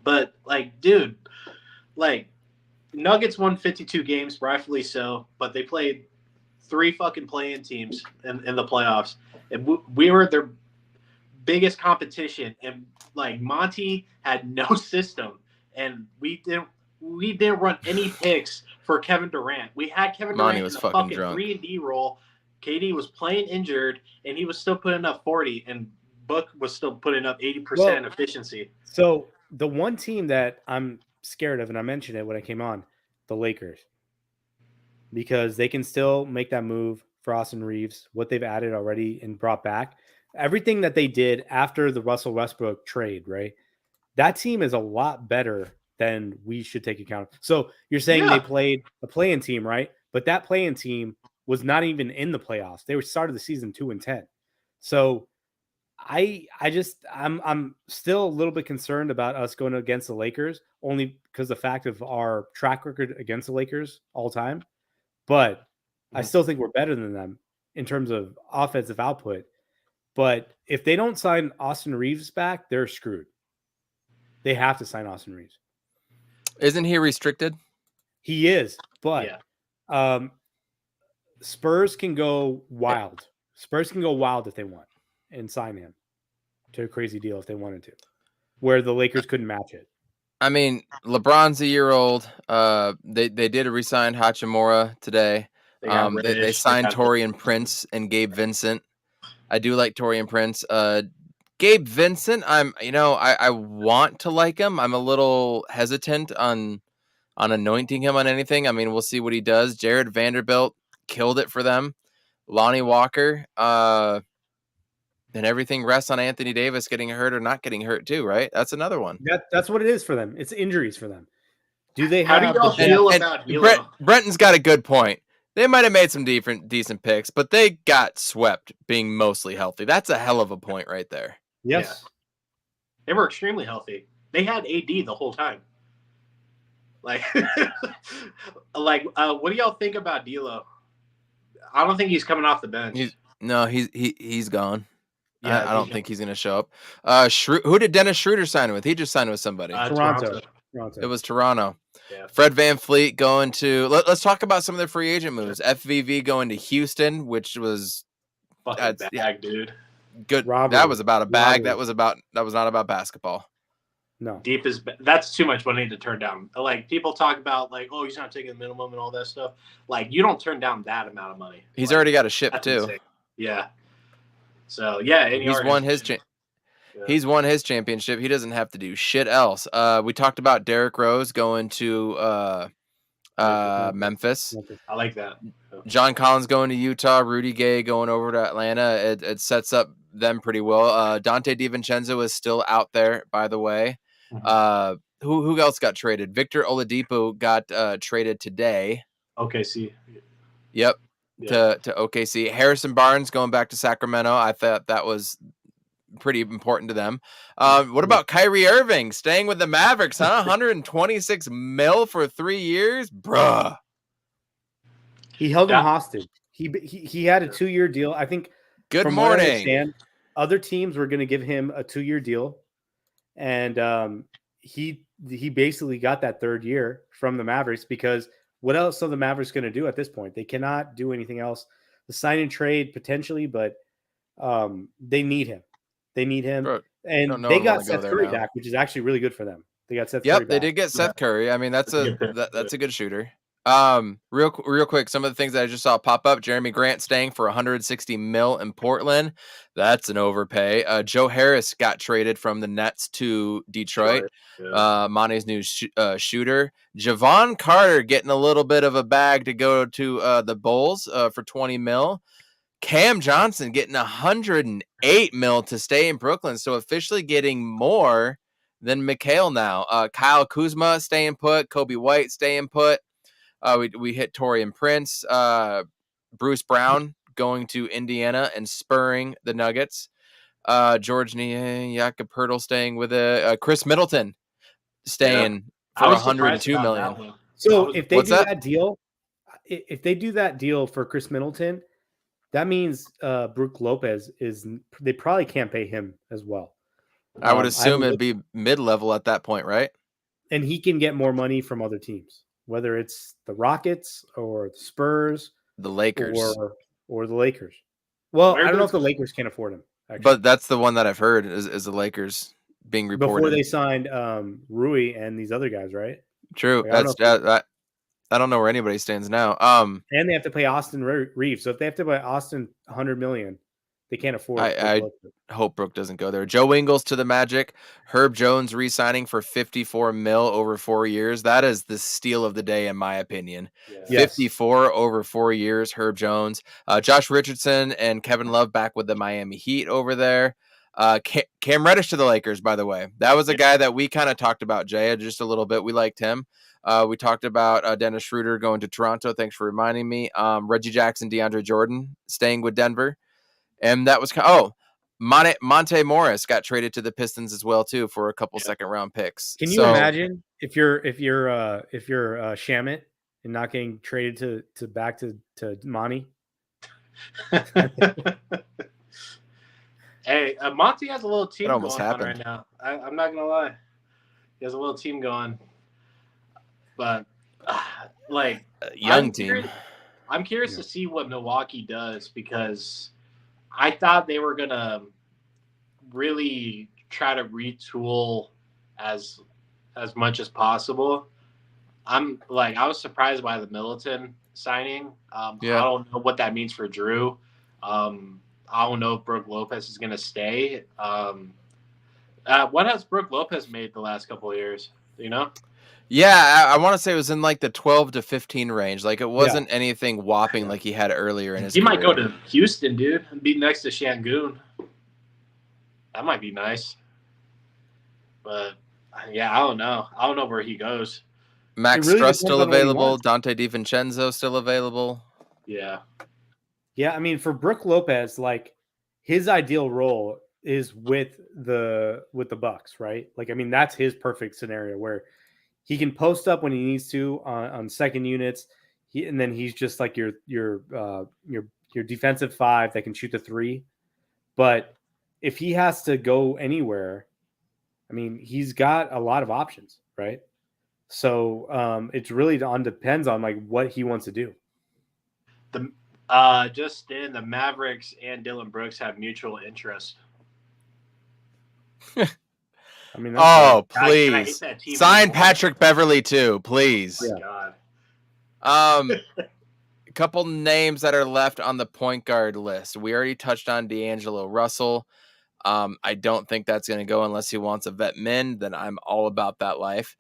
But, dude, Nuggets won 52 games, rightfully so, but they played 3 fucking play-in teams in the playoffs. And we were their biggest competition, and Monty had no system, and we didn't run any picks for Kevin Durant. We had Kevin Durant in the fucking 3-and-D role. KD was playing injured, and he was still putting up 40, and Book was still putting up 80% efficiency. So the one team that I'm scared of, and I mentioned it when I came on, the Lakers, because they can still make that move for Austin Reeves, what they've added already and brought back. Everything that they did after the Russell Westbrook trade, right? That team is a lot better than we should take account of. So you're saying they played a play-in team, right? But that play-in team was not even in the playoffs. They were started the season 2-10. So I'm still a little bit concerned about us going against the Lakers, only because the fact of our track record against the Lakers all time. But I still think we're better than them in terms of offensive output. But if they don't sign Austin Reeves back, they're screwed. They have to sign Austin Reeves. Isn't he restricted? He is, but Spurs can go wild. Spurs can go wild if they want and sign him to a crazy deal if they wanted to, where the Lakers couldn't match it. I mean, LeBron's a year old. They did resign Hachimura today. They signed Taurean Prince and Gabe Vincent. I do like Taurean Prince. Gabe Vincent, I want to like him. I'm a little hesitant on anointing him on anything. I mean, we'll see what he does. Jared Vanderbilt killed it for them. Lonnie Walker, and everything rests on Anthony Davis getting hurt or not getting hurt too, right? That's another one. That's what it is for them. It's injuries for them. Do they How have do y'all feel about Brenton's got a good point. They might have made some decent picks, but they got swept being mostly healthy. That's a hell of a point right there. Yes. Yeah. They were extremely healthy. They had AD the whole time. What do y'all think about D'Lo? I don't think he's coming off the bench. He's gone. Yeah, I don't think he's going to show up. Who did Dennis Schroeder sign with? He just signed with somebody. Toronto. It was Toronto. Yeah. Fred VanVleet going to let's talk about some of the free agent moves. FVV going to Houston, which was Fucking bag, dude. good. Robbery. That was about a bag. Robbery. That was not about basketball. No. Deep is that's too much money to turn down. Like people talk about like, oh, he's not taking the minimum and all that stuff. Like you don't turn down that amount of money. He's like, already got a ship too. Insane. Yeah. So yeah, He's won his He's won his championship. He doesn't have to do shit else. We talked about Derrick Rose going to Memphis. I like that. John Collins going to Utah. Rudy Gay going over to Atlanta. It sets up them pretty well. Dante DiVincenzo is still out there, by the way. Who else got traded? Victor Oladipo got traded today. OKC. Yep. Yeah. To OKC. Harrison Barnes going back to Sacramento. I thought that was pretty important to them. What about Kyrie Irving staying with the Mavericks, huh? 126 mil for 3 years? Bruh. He held him hostage. He had a 2-year deal. I think Good from what I morning. understand, other teams were going to give him a 2-year deal. And he basically got that 3rd year from the Mavericks because what else are the Mavericks going to do at this point? They cannot do anything else. The sign and trade potentially, but they need him. They need him. Bro, and they got Seth Curry back, which is actually really good for them. They got Seth Curry back. Yep, they did get Seth Curry. I mean, that's a good shooter. Real quick, some of the things that I just saw pop up. Jeremy Grant staying for 160 mil in Portland. That's an overpay. Joe Harris got traded from the Nets to Detroit. Monte's new shooter. Javon Carter getting a little bit of a bag to go to the Bulls for 20 mil. Cam Johnson getting 108 mil to stay in Brooklyn. So officially getting more than Mikhail now. Kyle Kuzma staying put. Kobe White staying put. We hit Torian Prince. Bruce Brown going to Indiana and spurring the Nuggets. George Jakob Poeltl staying with Chris Middleton staying for 102 million. So if they do that deal, if they do that deal for Chris Middleton, that means Brook Lopez they probably can't pay him as well. I would assume it'd be mid-level at that point, right? And he can get more money from other teams, whether it's the Rockets or the Spurs, the Lakers, or the Lakers. Well, I don't know if the Lakers can afford him, actually. But that's the one that I've heard is the Lakers being reported before they signed Rui and these other guys, right? True. I don't know where anybody stands now. And they have to pay Austin Reeves. So if they have to pay Austin $100 million, they can't afford. I hope Brook doesn't go there. Joe Ingles to the Magic. Herb Jones re-signing for 54 mil over 4 years. That is the steal of the day, in my opinion. Yeah. 54 over 4 years. Herb Jones, Josh Richardson, and Kevin Love back with the Miami Heat over there. Cam Reddish to the Lakers, by the way. That was a guy that we kind of talked about, Jay, just a little bit. We liked him. We talked about Dennis Schroeder going to Toronto. Thanks for reminding me. Reggie Jackson, DeAndre Jordan staying with Denver. And that was Monte Morris got traded to the Pistons as well too for a couple second round picks. Can you imagine if you're Shamit and not getting traded to back to Monty? Hey, Monty has a little team going happened. on right now. I'm not gonna lie, he has a little team going, but like young team. I'm curious to see what Milwaukee does because I thought they were going to really try to retool as much as possible. I was surprised by the Middleton signing. I don't know what that means for Drew. I don't know if Brook Lopez is going to stay. What has Brook Lopez made the last couple of years? Do you know? Yeah, I want to say it was in like the 12 to 15 range. Like it wasn't anything whopping like he had earlier in his career. Might go to Houston, dude, and be next to Şengün. That might be nice. But yeah, I don't know. I don't know where he goes. Max Struss still available. Dante DiVincenzo still available. Yeah. Yeah, I mean, for Brook Lopez, like his ideal role is with the Bucks, right? Like, I mean, that's his perfect scenario where he can post up when he needs to on second units. And then he's just like your defensive five that can shoot the three. But if he has to go anywhere, I mean, he's got a lot of options, right? So it's really depends on like what he wants to do. Just in the Mavericks and Dylan Brooks have mutual interest. I mean, Oh, God, can I hate please that team sign anymore? Patrick Beverly too, please. Oh my God. A couple names that are left on the point guard list. We already touched on D'Angelo Russell. I don't think that's going to go unless he wants a vet min. Then I'm all about that life.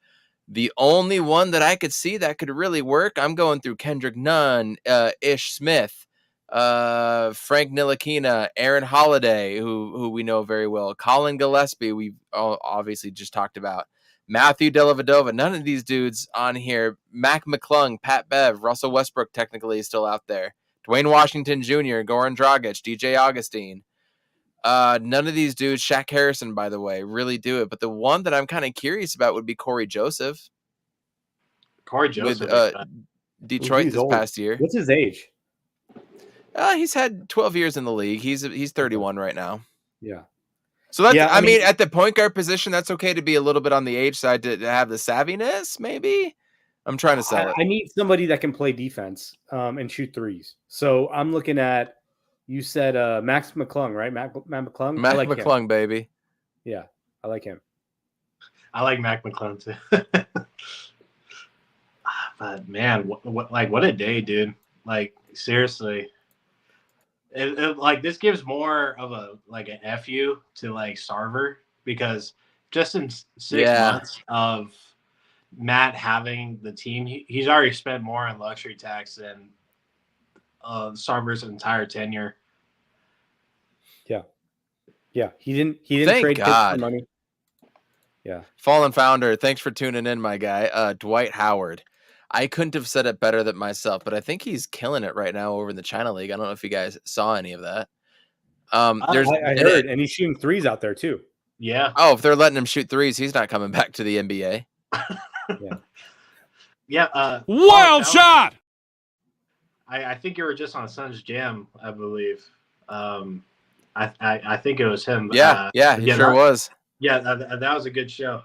The only one that I could see that could really work, I'm going through Kendrick Nunn, Ish Smith, Frank Ntilikina, Aaron Holiday, who we know very well, Colin Gillespie, we've obviously just talked about, Matthew Dellavedova. None of these dudes on here. Mac McClung, Pat Bev, Russell Westbrook technically is still out there. Dwayne Washington Jr., Goran Dragic, DJ Augustine. None of these dudes, Shaq Harrison, by the way, really do it. But the one that I'm kind of curious about would be Corey Joseph. Corey Joseph with Detroit this past year. What's his age? He's had 12 years in the league. He's 31 right now. Yeah. So that's, I mean, at the point guard position, that's okay to be a little bit on the age side to have the savviness, maybe. I'm trying to sell it. I need somebody that can play defense and shoot threes. So I'm looking at, you said Max McClung, right? Matt McClung? Matt like McClung, him. baby. Yeah, I like him. I like Mac McClung too. But man, what a day, dude. Like seriously. Like this gives more of a an FU to like Sarver, because just in 6 months of Matt having the team, he's already spent more on luxury tax than Sarver's entire tenure. Yeah, he didn't Thank trade God. for money. Yeah. Fallen Founder, thanks for tuning in, my guy. Dwight Howard. I couldn't have said it better than myself, but I think he's killing it right now over in the China League. I don't know if you guys saw any of that. I heard, and he's shooting threes out there too. Yeah. Oh, if they're letting him shoot threes, he's not coming back to the NBA. Yeah. Wild shot! I think you were just on Sun's Jam, I believe. I think it was him. Yeah, he sure was. Yeah, that was a good show.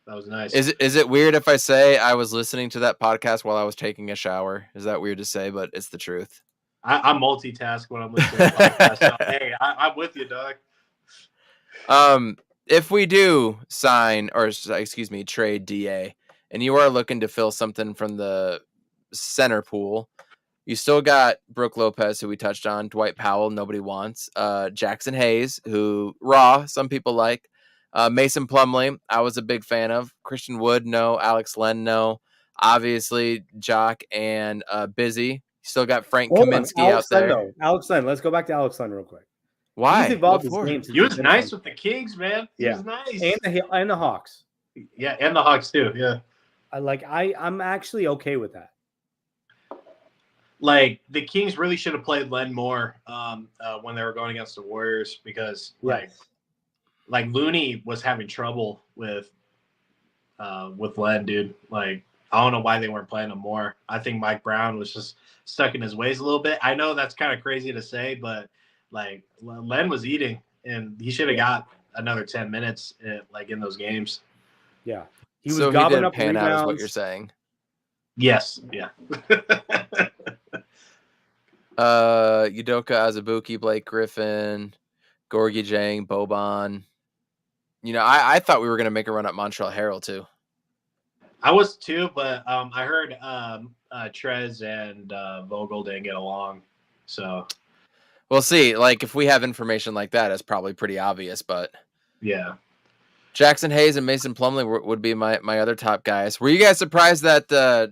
That was nice. Is it weird if I say I was listening to that podcast while I was taking a shower? Is that weird to say? But it's the truth. I multitask when I'm listening to the podcast. So, hey, I'm with you, dog. If we do trade DA, and you are looking to fill something from the center pool, you still got Brooke Lopez, who we touched on, Dwight Powell, nobody wants, Jackson Hayes, who some people like, Mason Plumlee, I was a big fan of, Christian Wood, no, Alex Len, no, obviously Jock and Busy. Still got Frank Kaminsky out there. Len, Alex Len, let's go back to Alex Len real quick. Why? He's evolved his game. He was nice with the Kings, man. He was nice. And the Hawks. Yeah, and the Hawks too. Yeah. I'm actually okay with that. Like the Kings really should have played Len more when they were going against the Warriors, because like Looney was having trouble with Len, dude. Like I don't know why they weren't playing him more. I think Mike Brown was just stuck in his ways a little bit. I know that's kind of crazy to say, but like Len was eating, and he should have got another 10 minutes in those games. Yeah, he was gobbling up pan rebounds. out, is what you're saying. Yes. Yeah. Udoka Azubuike, Blake Griffin, Gorgie Jang, Boban. I thought we were going to make a run at Montreal Herald too. I was too, but I heard Trez and Vogel didn't get along. So we'll see. Like if we have information like that, it's probably pretty obvious, but yeah. Jackson Hayes and Mason Plumlee would be my other top guys. Were you guys surprised that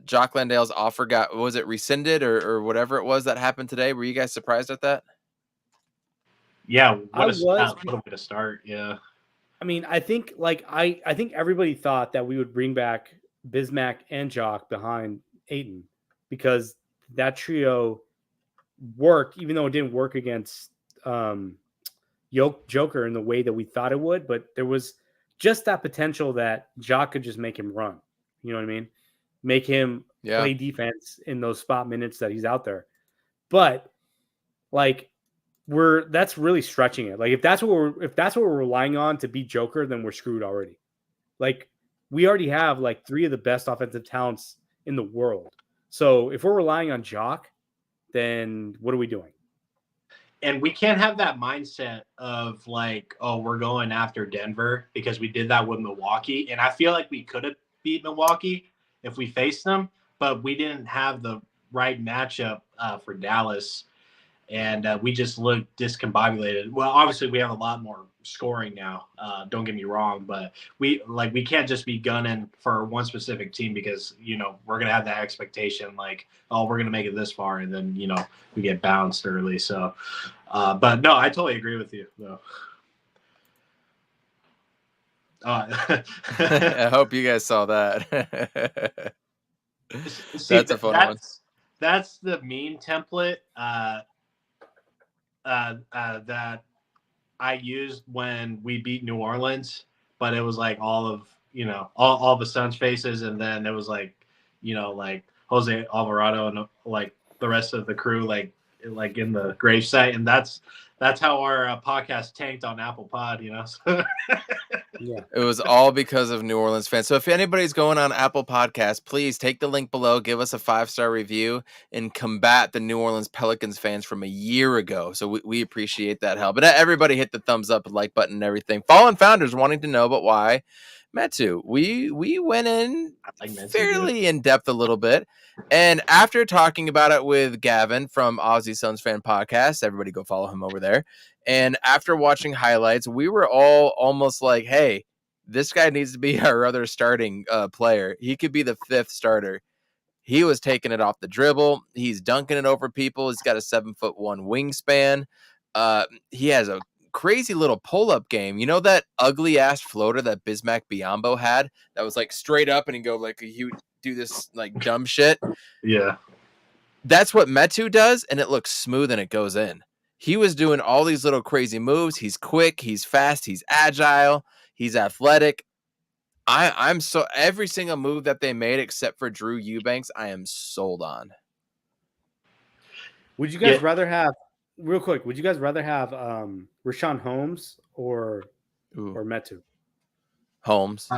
Jock Landale's offer was it rescinded or whatever it was that happened today? Were you guys surprised at that? Yeah, what a way to start. Yeah. I mean, I think I think everybody thought that we would bring back Bismack and Jock behind Ayton, because that trio worked, even though it didn't work against Joker in the way that we thought it would. But there was just that potential that Jock could just make him run. You know what I mean? Make him play defense in those spot minutes that he's out there. But that's really stretching it. Like if that's what we're relying on to beat Joker, then we're screwed already. Like we already have like 3 of the best offensive talents in the world. So if we're relying on Jock, then what are we doing? And we can't have that mindset of like, oh, we're going after Denver because we did that with Milwaukee. And I feel like we could have beat Milwaukee if we faced them, but we didn't have the right matchup for Dallas. And we just looked discombobulated. Well, obviously we have a lot more scoring now. Don't get me wrong, but we can't just be gunning for one specific team because, you know, we're going to have that expectation like, oh, we're going to make it this far. And then, you know, we get bounced early. So, but no, I totally agree with you though. I hope you guys saw that. See, that's a fun one. That's the meme template that I used when we beat New Orleans, but it was like all of the Suns faces, and then it was like, you know, like Jose Alvarado and like the rest of the crew like in the gravesite, and that's how our podcast tanked on Apple Pod, you know. Yeah, it was all because of New Orleans fans. So if anybody's going on Apple Podcasts, please take the link below, give us a 5-star review, and combat the New Orleans Pelicans fans from a year ago. So we appreciate that help. But everybody hit the thumbs up and like button and everything. Fallen Founders wanting to know, but why? Metu, we went in fairly in depth a little bit. And after talking about it with Gavin from Aussie Suns Fan Podcast, everybody go follow him over there. And after watching highlights, we were all almost like, hey, this guy needs to be our other starting player. He could be the 5th starter. He was taking it off the dribble. He's dunking it over people. He's got a 7'1" wingspan. He has a crazy little pull-up game. You know that ugly-ass floater that Bismack Biyombo had that was like straight up and he'd go like he would do this like dumb shit? Yeah. That's what Metu does, and it looks smooth and it goes in. He was doing all these little crazy moves. He's quick, he's fast, he's agile, he's athletic. I'm so every single move that they made except for Drew Eubanks, I am sold on. Would you guys rather have real quick? Would you guys rather have Richaun Holmes or Metu? Holmes.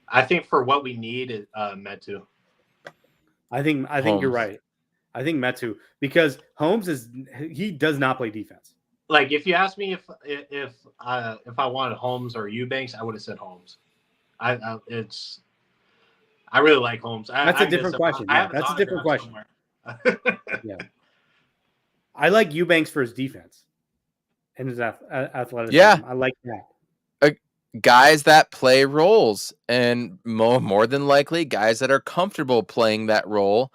I think for what we need is Metu. I think you're right. I think Metu, because Holmes he does not play defense. Like if you asked me if I wanted Holmes or Eubanks, I would have said Holmes. I really like Holmes. That's a different question. That's a different question. Yeah, I like Eubanks for his defense and his athleticism. Yeah, I like that. Guys that play roles, and more than likely guys that are comfortable playing that role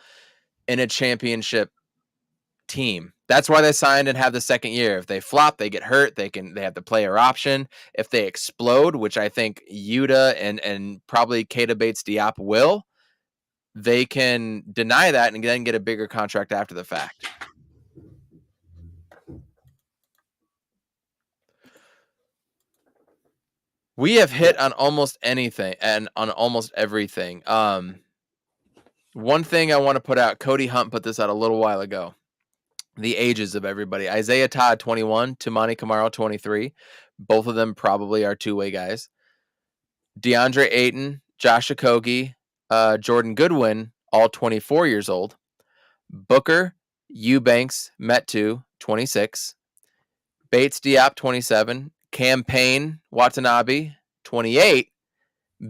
in a championship team. That's why they signed and have the second year. If they flop, they get hurt. They have the player option. If they explode, which I think Yuta and probably Keita Bates Diop will, they can deny that and then get a bigger contract after the fact. We have hit on almost anything and on almost everything. One thing I want to put out, Cody Hunt put this out a little while ago. The ages of everybody. Isaiah Todd, 21. Toumani Camara, 23. Both of them probably are two-way guys. DeAndre Ayton, Josh Okagie, Jordan Goodwin, all 24 years old. Booker, Eubanks, Metu, 26. Bates Diop, 27. Campaign, Watanabe, 28.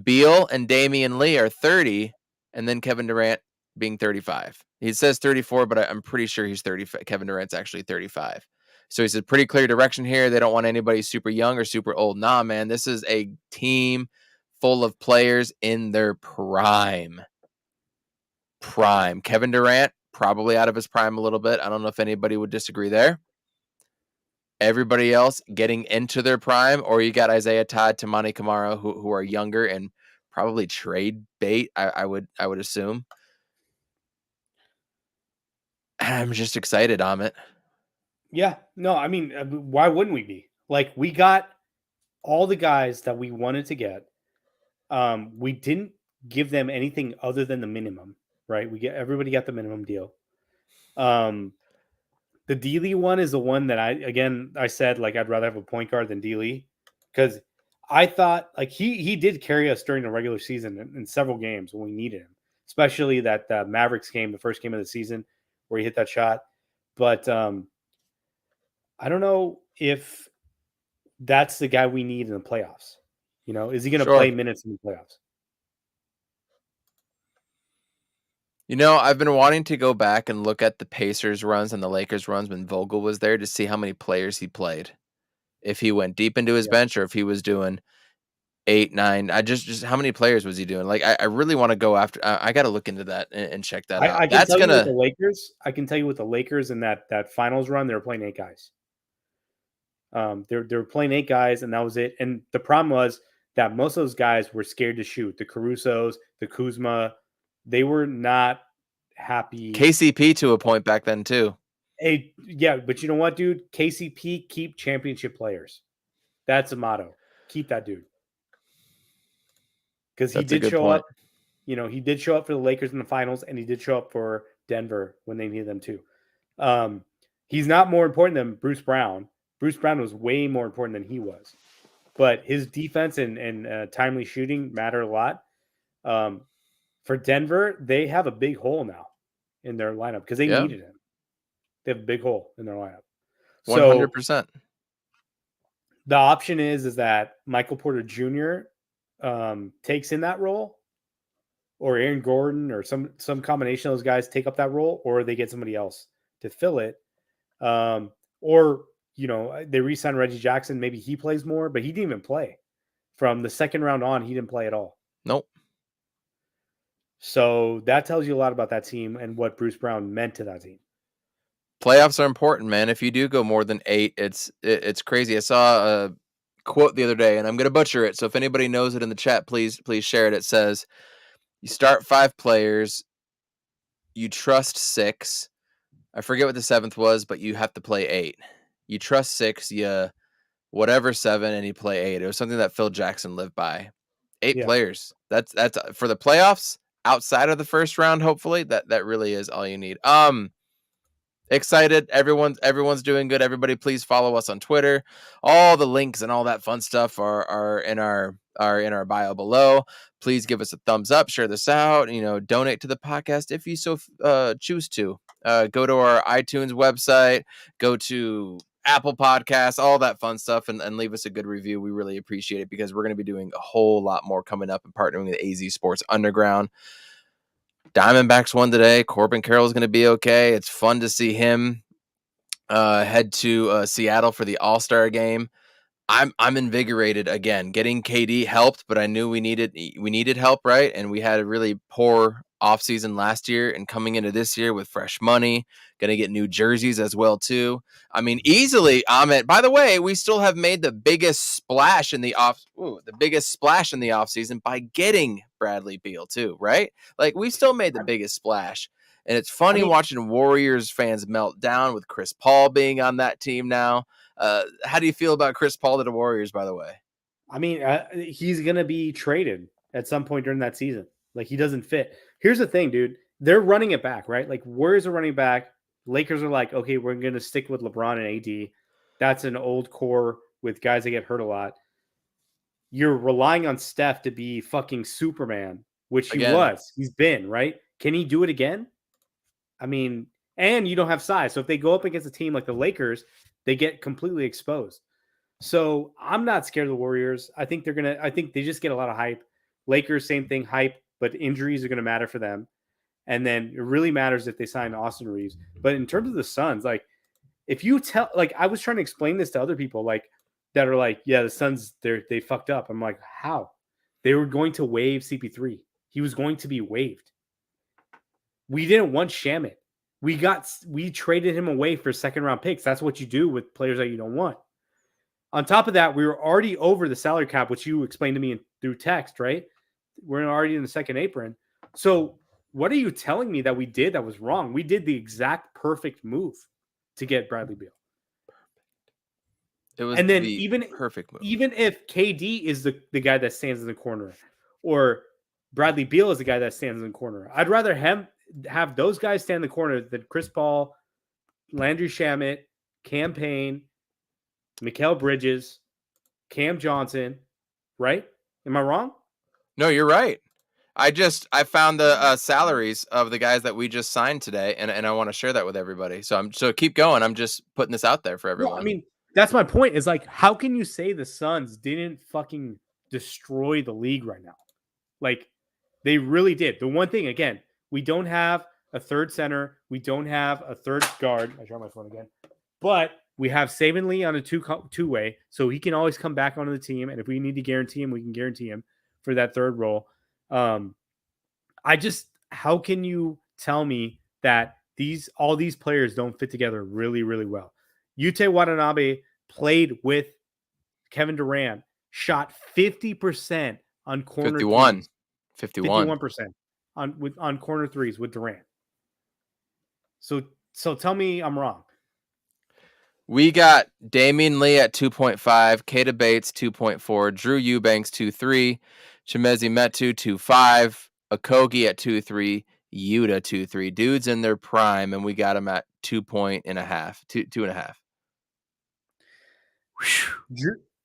Beal and Damion Lee are 30. And then Kevin Durant being 35. He says 34, but I'm pretty sure he's 30. Kevin Durant's actually 35. So he's a pretty clear direction here. They don't want anybody super young or super old. Nah, man, this is a team full of players in their prime. Kevin Durant, probably out of his prime a little bit. I don't know if anybody would disagree there. Everybody else getting into their prime, or you got Isaiah Todd, Toumani Camara, who are younger and probably trade bait, I would assume. I'm just excited, Amit. Yeah, no, I mean, why wouldn't we be? Like, we got all the guys that we wanted to get. We didn't give them anything other than the minimum, right? Everybody got the minimum deal. The D-Lee one is the one that I said, like, I'd rather have a point guard than D-Lee, because I thought like he did carry us during the regular season in several games when we needed him, especially that Mavericks game, the first game of the season where he hit that shot. But I don't know if that's the guy we need in the playoffs. You know, is he going to play minutes in the playoffs? You know, I've been wanting to go back and look at the Pacers runs and the Lakers runs when Vogel was there to see how many players he played. If he went deep into his bench or if he was doing 8, 9. I just how many players was he doing? Like, I really want to go after. I got to look into that and check that out. I can tell you with the Lakers. I can tell you with the Lakers in that finals run, they were playing 8 guys. They were playing 8 guys, and that was it. And the problem was that most of those guys were scared to shoot. The Carusos, the Kuzma, they were not happy. KCP to a point back then too. Yeah, but you know what, dude? KCP, keep championship players. That's a motto. Keep that dude. Because he did show up. You know, he did show up for the Lakers in the finals, and he did show up for Denver when they needed them too. He's not more important than Bruce Brown. Bruce Brown was way more important than he was. But his defense and timely shooting matter a lot. For Denver, they have a big hole now in their lineup because they needed him. They have a big hole in their lineup. 100%. The option is that Michael Porter Jr. Takes in that role, or Aaron Gordon, or some combination of those guys take up that role, or they get somebody else to fill it. Or, you know, they re-sign Reggie Jackson. Maybe he plays more, but he didn't even play. From the second round on, he didn't play at all. Nope. So that tells you a lot about that team and what Bruce Brown meant to that team. Playoffs are important, man. If you do go more than 8, it's crazy. I saw a quote the other day, and I'm going to butcher it. So if anybody knows it in the chat, please share it. It says, you start 5 players, you trust 6. I forget what the 7th was, but you have to play 8. You trust 6, you whatever 7, and you play 8. It was something that Phil Jackson lived by. 8 players. That's for the playoffs outside of the first round. Hopefully that really is all you need. Excited. Everyone's doing good. Everybody, please follow us on Twitter. All the links and all that fun stuff are in our bio below. Please give us a thumbs up, share this out, donate to the podcast if you so choose to. Go to our iTunes website, go to Apple Podcasts, all that fun stuff, and leave us a good review. We really appreciate it because we're going to be doing a whole lot more coming up and partnering with AZ Sports Underground. Diamondbacks won today. Corbin Carroll is going to be okay. It's fun to see him head to Seattle for the All-Star game. I'm invigorated again. Getting KD helped, but I knew we needed help, right? And we had a really poor offseason last year, and coming into this year with fresh money, going to get new jerseys as well too. I mean, easily, Ahmet. By the way, we still have made the biggest splash in the offseason by getting Bradley Beal too, right? Like, we still made the biggest splash. And it's funny watching Warriors fans melt down with Chris Paul being on that team now. How do you feel about Chris Paul to the Warriors, by the way? I mean, he's going to be traded at some point during that season. Like, he doesn't fit. Here's the thing, dude. They're running it back, right? Like, Warriors are running back. Lakers are like, okay, we're going to stick with LeBron and AD. That's an old core with guys that get hurt a lot. You're relying on Steph to be fucking Superman, which he was. He's been, right? Can he do it again? I mean, and you don't have size. So if they go up against a team like the Lakers, they get completely exposed. So I'm not scared of the Warriors. I think they just get a lot of hype. Lakers, same thing, hype, but injuries are going to matter for them. And then it really matters if they sign Austin Reeves. But in terms of the Suns, like, if you I was trying to explain this to other people, like, that are like, yeah, the Suns, they fucked up. I'm like, how? They were going to waive CP3. He was going to be waived. We didn't want Shamet. We traded him away for second round picks. That's what you do with players that you don't want. On top of that, we were already over the salary cap, which you explained to me through text, right? We're already in the second apron. So what are you telling me that we did that was wrong? We did the exact perfect move to get Bradley Beal. It was perfect move. Even if KD is the guy that stands in the corner, or Bradley Beal is the guy that stands in the corner, I'd rather have those guys stand in the corner than Chris Paul, Landry Shamet, Cam Payne, Mikal Bridges, Cam Johnson, right? Am I wrong? No, you're right. I found the salaries of the guys that we just signed today, and I want to share that with everybody. So keep going. I'm just putting this out there for everyone. No, I mean, that's my point. Is like, how can you say the Suns didn't fucking destroy the league right now? Like, they really did. The one thing, again, we don't have a third center. We don't have a third guard. I dropped my phone again. But we have Saban Lee on a two-way, so he can always come back onto the team. And if we need to guarantee him, we can guarantee him for that third role. How can you tell me that all these players don't fit together really, really well? Yuta Watanabe played with Kevin Durant, shot 50% on corner 51% on corner threes with Durant. So tell me I'm wrong. We got Damion Lee at 2.5, Keita Bates 2.4, Drew Eubanks 2.3, Chimezie Metu 2.5, Okagie at 2.3, Yuta 2.3. Dudes in their prime, and we got them at 2.5.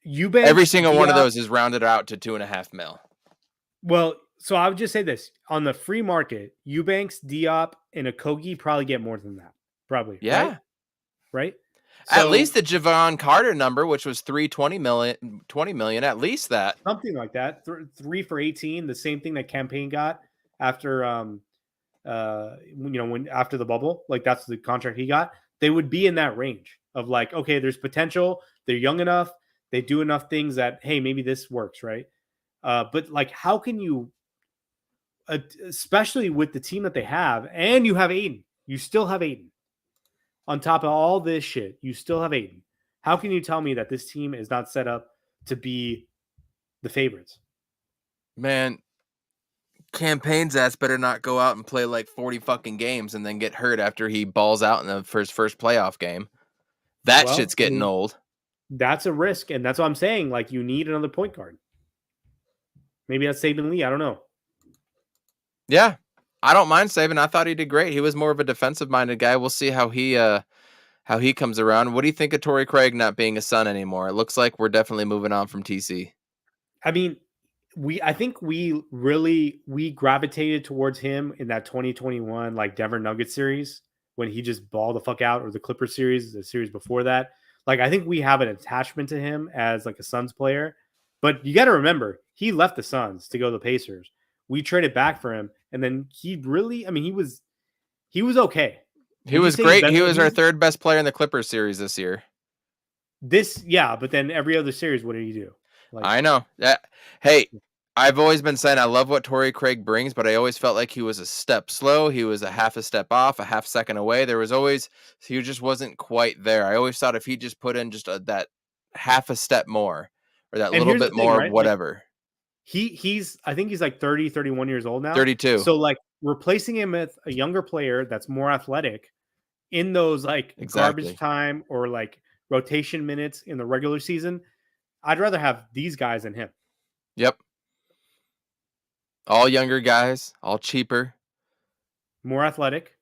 Eubanks, every single Diop, one of those is rounded out to 2.5 mil. Well, so I would just say this: on the free market, Eubanks, Diop, and Okagie probably get more than that. Probably, yeah, right? At least the Javon Carter number, which was 20 million, at least that. Something like that. 3 for 18, the same thing that Campaign got after after the bubble. Like, that's the contract he got. They would be in that range of like, okay, there's potential. They're young enough. They do enough things that, hey, maybe this works, right? But like, how can you, especially with the team that they have, and you have Aiden, you still have Aiden. On top of all this shit, you still have Aiden. How can you tell me that this team is not set up to be the favorites? Man, Campaign's ass better not go out and play like 40 fucking games and then get hurt after he balls out in the first playoff game. That shit's getting old. That's a risk, and that's what I'm saying. Like, you need another point guard. Maybe that's Saban Lee. I don't know. Yeah. I don't mind Saban. I thought he did great. He was more of a defensive-minded guy. We'll see how he comes around. What do you think of Torrey Craig not being a Sun anymore? It looks like we're definitely moving on from TC. I mean, I think we gravitated towards him in that 2021 like Denver Nuggets series when he just balled the fuck out, or the Clippers series, the series before that. Like, I think we have an attachment to him as like a Suns player. But you got to remember, he left the Suns to go to the Pacers. We traded back for him, and then he was okay. He was great. He was our third best player in the Clippers series this year. But then every other series, what did he do? Like, I know. Hey, I've always been saying I love what Torrey Craig brings, but I always felt like he was a step slow. He was a half a step off, a half second away. He just wasn't quite there. I always thought if he just put in just that half a step more, or that little bit more, right? Whatever. Like, I think he's like 30, 31 years old now. 32. So like, replacing him with a younger player that's more athletic in those like garbage time or like rotation minutes in the regular season, I'd rather have these guys than him. Yep. All younger guys, all cheaper. More athletic.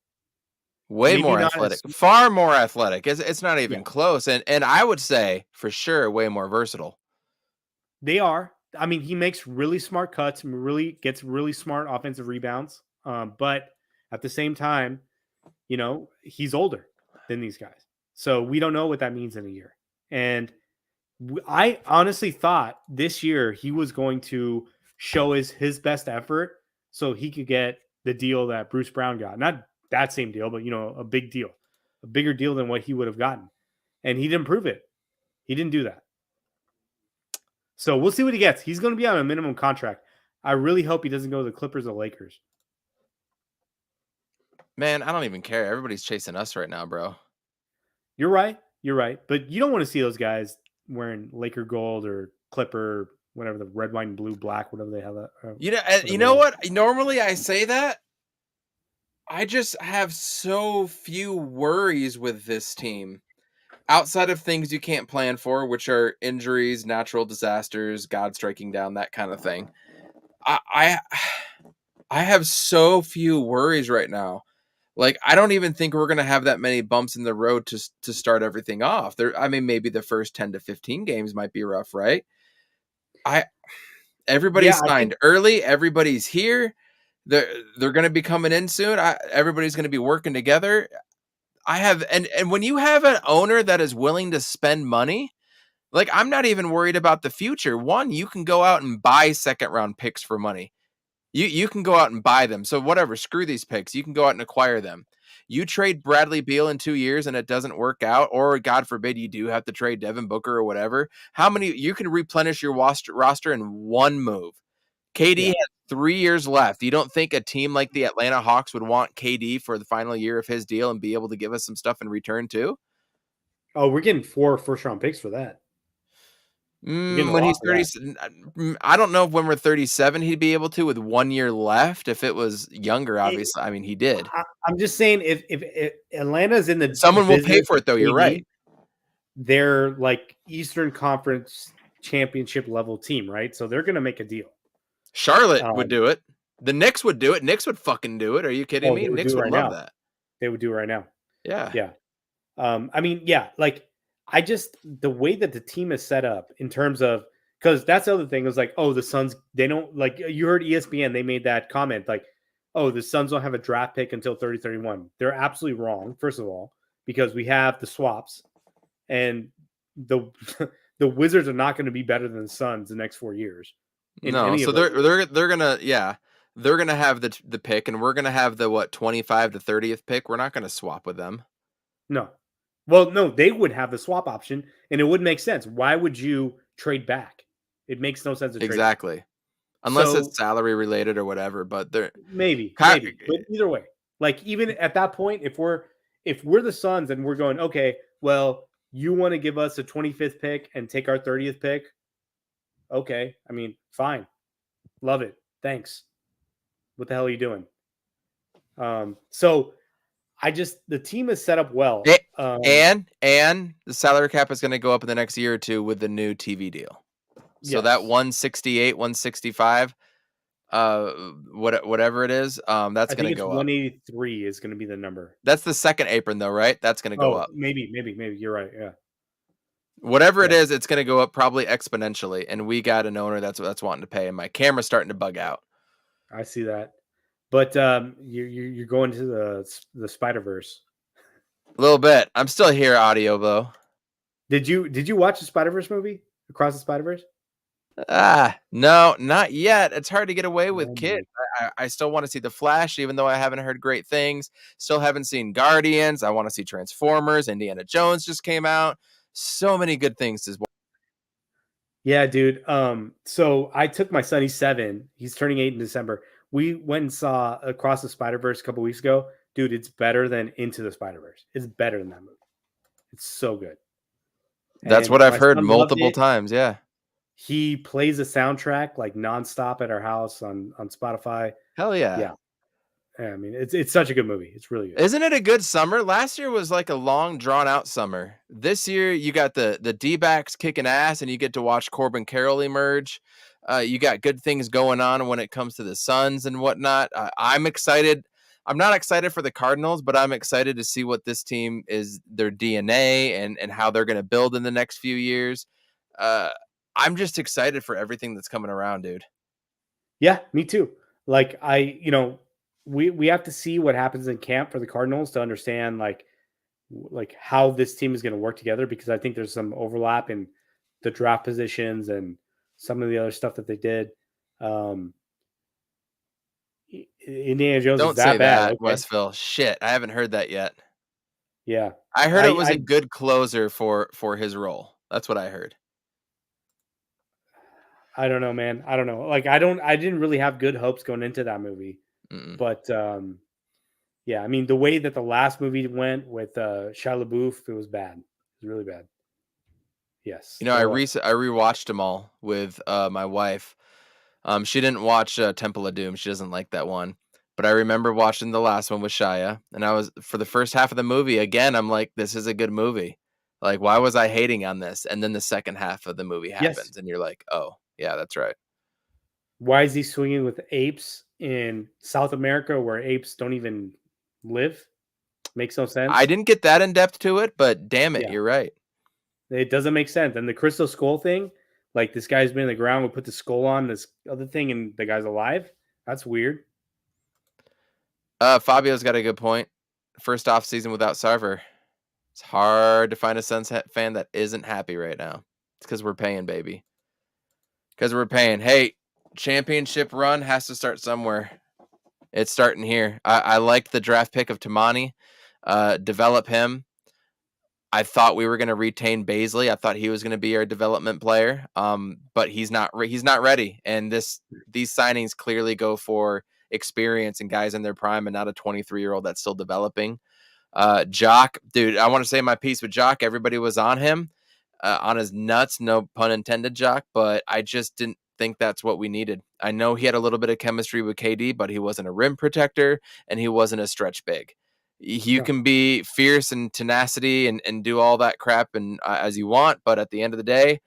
Way more athletic. Far more athletic. It's not even close. And I would say, for sure, way more versatile. They are. I mean, he makes really smart cuts and really gets really smart offensive rebounds. But at the same time, he's older than these guys. So we don't know what that means in a year. And I honestly thought this year he was going to show his best effort so he could get the deal that Bruce Brown got. Not that same deal, but, a big deal. A bigger deal than what he would have gotten. And he didn't prove it. He didn't do that. So we'll see what he gets. He's going to be on a minimum contract. I really hope he doesn't go to the Clippers or Lakers. Man, I don't even care. Everybody's chasing us right now, bro. You're right. But you don't want to see those guys wearing Laker gold or Clipper, whatever, the red, white, and blue, black, whatever they have. You know what? Normally I say that. I just have so few worries with this team. Outside of things you can't plan for, which are injuries, natural disasters, God striking down, that kind of thing. I have so few worries right now. Like, I don't even think we're going to have that many bumps in the road to start everything off. Maybe the first 10 to 15 games might be rough, right? Everybody's I signed think early. Everybody's here. They're going to be coming in soon. Everybody's going to be working together. And when you have an owner that is willing to spend money, like I'm not even worried about the future. One, you can go out and buy second round picks for money. You can go out and buy them. So whatever, screw these picks. You can go out and acquire them. You trade Bradley Beal in 2 years and it doesn't work out, or God forbid you do have to trade Devin Booker or whatever. How many you can replenish your roster in one move? KD has 3 years left. You don't think a team like the Atlanta Hawks would want KD for the final year of his deal and be able to give us some stuff in return too? Oh, we're getting 4 first-round picks for that. When he's 30, I don't know if when we're 37 he'd be able to with 1 year left. If it was younger, obviously, I mean he did. I'm just saying if Atlanta's in the Someone will pay for it though. You're right. They're like Eastern Conference championship level team, right? So they're going to make a deal. Charlotte would do it. The Knicks would do it. Knicks would fucking do it. Are you kidding me? Knicks would love that. They would do it right now. Yeah. Yeah. I mean, yeah, like the way that the team is set up in terms of, because that's the other thing is like, oh, the Suns, they don't, like, you heard ESPN, they made that comment like, oh, the Suns don't have a draft pick until 30-31. They're absolutely wrong, first of all, because we have the swaps and the the Wizards are not going to be better than the Suns the next 4 years. No, so they're gonna have the pick, and we're gonna have the 25 to 30th pick. We're not gonna swap with them. No. Well, no, they would have the swap option, and it would make sense. Why would you trade back? It makes no sense to trade exactly, back. Unless it's salary related or whatever. But they're maybe. But either way, like even at that point, if we're the Suns and we're going, okay, well, you want to give us a 25th pick and take our 30th pick? Okay, I mean, fine, love it, thanks. What the hell are you doing? So the team is set up well. And the salary cap is going to go up in the next year or two with the new TV deal. So that 168, 165, whatever it is, that's going to go up. 183 is going to be the number. That's the second apron though, right? That's going to go up. Maybe. You're right. Yeah. Whatever it is, it's going to go up probably exponentially. And we got an owner that's wanting to pay, and my camera's starting to bug out. I see that. But you're going to the Spider-Verse. A little bit. I'm still here, audio though. Did you watch the Spider-Verse movie? Across the Spider-Verse? No, not yet. It's hard to get away with kids. I still want to see The Flash, even though I haven't heard great things. Still haven't seen Guardians. I want to see Transformers. Indiana Jones just came out. So many good things as well. Yeah, dude. So I took my son, he's 7. He's turning 8 in December. We went and saw Across the Spider-Verse a couple weeks ago. Dude, it's better than Into the Spider-Verse. It's better than that movie. It's so good. That's what I've heard multiple times. Yeah. He plays the soundtrack like nonstop at our house on Spotify. Hell yeah. Yeah. I mean, it's such a good movie. It's really good. Isn't it a good summer? Last year was like a long, drawn-out summer. This year, you got the D-backs kicking ass, and you get to watch Corbin Carroll emerge. You got good things going on when it comes to the Suns and whatnot. I'm excited. I'm not excited for the Cardinals, but I'm excited to see what this team is, their DNA, and how they're going to build in the next few years. I'm just excited for everything that's coming around, dude. Yeah, me too. Like we have to see what happens in camp for the Cardinals to understand like how this team is going to work together, because I think there's some overlap in the draft positions and some of the other stuff that they did. Indiana Jones Don't is that say bad. that, Okay. Westville. Shit, I haven't heard that yet. Yeah, I heard it was a good closer for his role. That's what I heard. I don't know, man. I don't know. Like I didn't really have good hopes going into that movie. But yeah, I mean the way that the last movie went with Shia LaBeouf, it was bad. It was really bad. Yes. You know, I rewatched them all with my wife. She didn't watch Temple of Doom. She doesn't like that one. But I remember watching the last one with Shia, and I was, for the first half of the movie, again, I'm like, this is a good movie. Like, why was I hating on this? And then the second half of the movie happens, and you're like, oh, yeah, that's right. Why is he swinging with apes in South America where apes don't even live? Makes no sense. I didn't get that in depth to it, but damn it, You're right. It doesn't make sense. And the Crystal Skull thing, Like this guy's been in the ground. We put the skull on this other thing, and the guy's alive. That's weird. Fabio's got a good point. First off season without Sarver. It's hard to find a Suns fan that isn't happy right now. It's because we're paying, baby. Because we're paying. Hey, championship run has to start somewhere. It's starting here. I liked the draft pick of Tamani. Develop him. I thought we were going to retain Baisley. I thought he was going to be our development player. But he's not ready. And these signings clearly go for experience and guys in their prime and not a 23-year-old that's still developing. Jock, dude, I want to say my piece with Jock. Everybody was on him, on his nuts, no pun intended, Jock, but I just didn't think that's what we needed. I know he had a little bit of chemistry with KD, but he wasn't a rim protector and he wasn't a stretch big. You can be fierce and tenacity and do all that crap and as you want, but at the end of the day,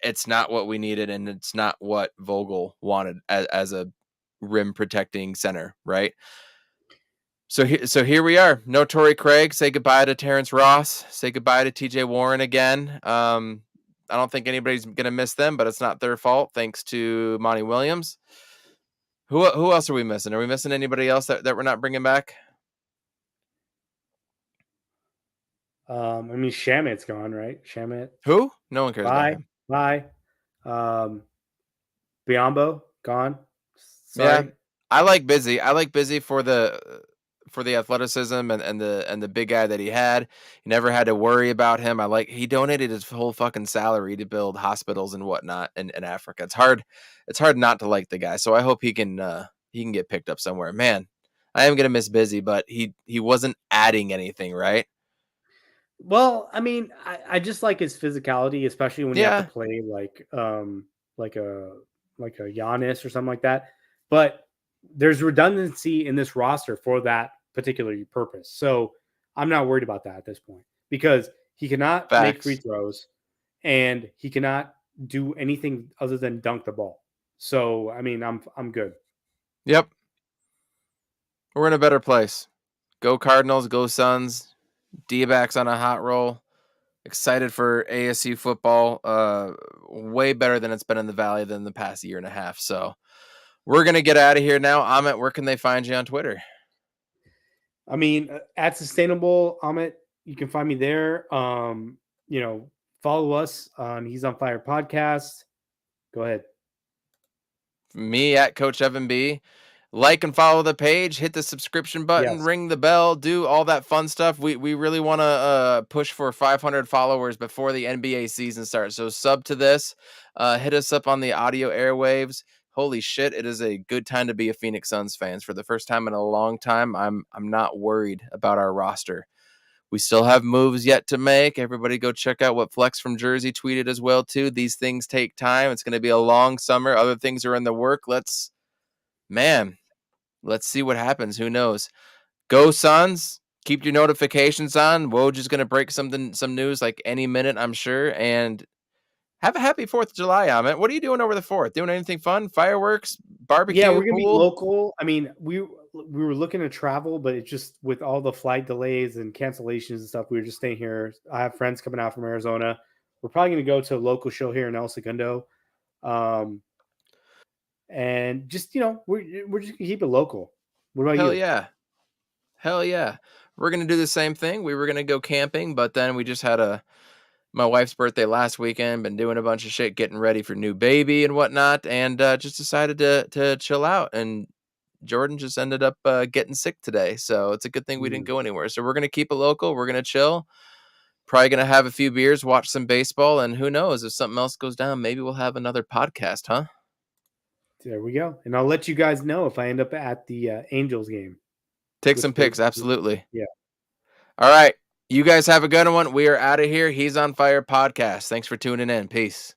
it's not what we needed and it's not what Vogel wanted as a rim protecting center, right? So here we are. No Torrey Craig. Say goodbye to Terrence Ross. Say goodbye to TJ Warren again. I don't think anybody's going to miss them, but it's not their fault. Thanks to Monty Williams. Who else are we missing? Are we missing anybody else that we're not bringing back? I mean, Shamit's gone, right? Shamit. Who? No one cares about him. Bye. Biombo, gone. Sorry. Yeah. I like Busy. I like Busy for the athleticism and the big guy that he had. He never had to worry about him. He donated his whole fucking salary to build hospitals and whatnot in Africa. It's hard not to like the guy. So I hope he can get picked up somewhere. Man, I am gonna miss Busy, but he wasn't adding anything, right? Well, I mean, I just like his physicality, especially when you have to play like a Giannis or something like that. But there's redundancy in this roster for that particular purpose. So I'm not worried about that at this point because he cannot make free throws and he cannot do anything other than dunk the ball. So, I mean, I'm good. Yep. We're in a better place. Go Cardinals, go Suns. Diop's on a hot roll. Excited for ASU football. Way better than it's been in the Valley than the past year and a half. So we're going to get out of here now. Amit, where can they find you on Twitter? I mean, at Sustainable, Amit, you can find me there. Follow us on He's on Fire podcast. Go ahead. Me at Coach Evan B. Like and follow the page, hit the subscription button, ring the bell, do all that fun stuff. We really want to push for 500 followers before the NBA season starts. So sub to this, hit us up on the audio airwaves. Holy shit, it is a good time to be a Phoenix Suns fans. For the first time in a long time, I'm not worried about our roster. We still have moves yet to make. Everybody go check out what Flex from Jersey tweeted as well too. These things take time. It's going to be a long summer. Other things are in the work. Let's see what happens. Who knows? Go Suns. Keep your notifications on. Woj is going to break some news like any minute, I'm sure. And have a happy 4th of July, Amit. What are you doing over the 4th? Doing anything fun? Fireworks? Barbecue? Yeah, we're going to be local. I mean, we were looking to travel, but it's just with all the flight delays and cancellations and stuff, we were just staying here. I have friends coming out from Arizona. We're probably going to go to a local show here in El Segundo. And just, we're just gonna keep it local. What about you? Hell yeah. We're going to do the same thing. We were going to go camping, but then we just had my wife's birthday last weekend, been doing a bunch of shit, getting ready for new baby and whatnot, and just decided to chill out. And Jordan just ended up getting sick today. So it's a good thing we didn't go anywhere. So we're going to keep it local. We're going to chill. Probably going to have a few beers, watch some baseball, and who knows, if something else goes down, maybe we'll have another podcast, huh? There we go. And I'll let you guys know if I end up at the Angels game. Take some pics. Absolutely. Yeah. All right. You guys have a good one. We are out of here. He's on Fire podcast. Thanks for tuning in. Peace.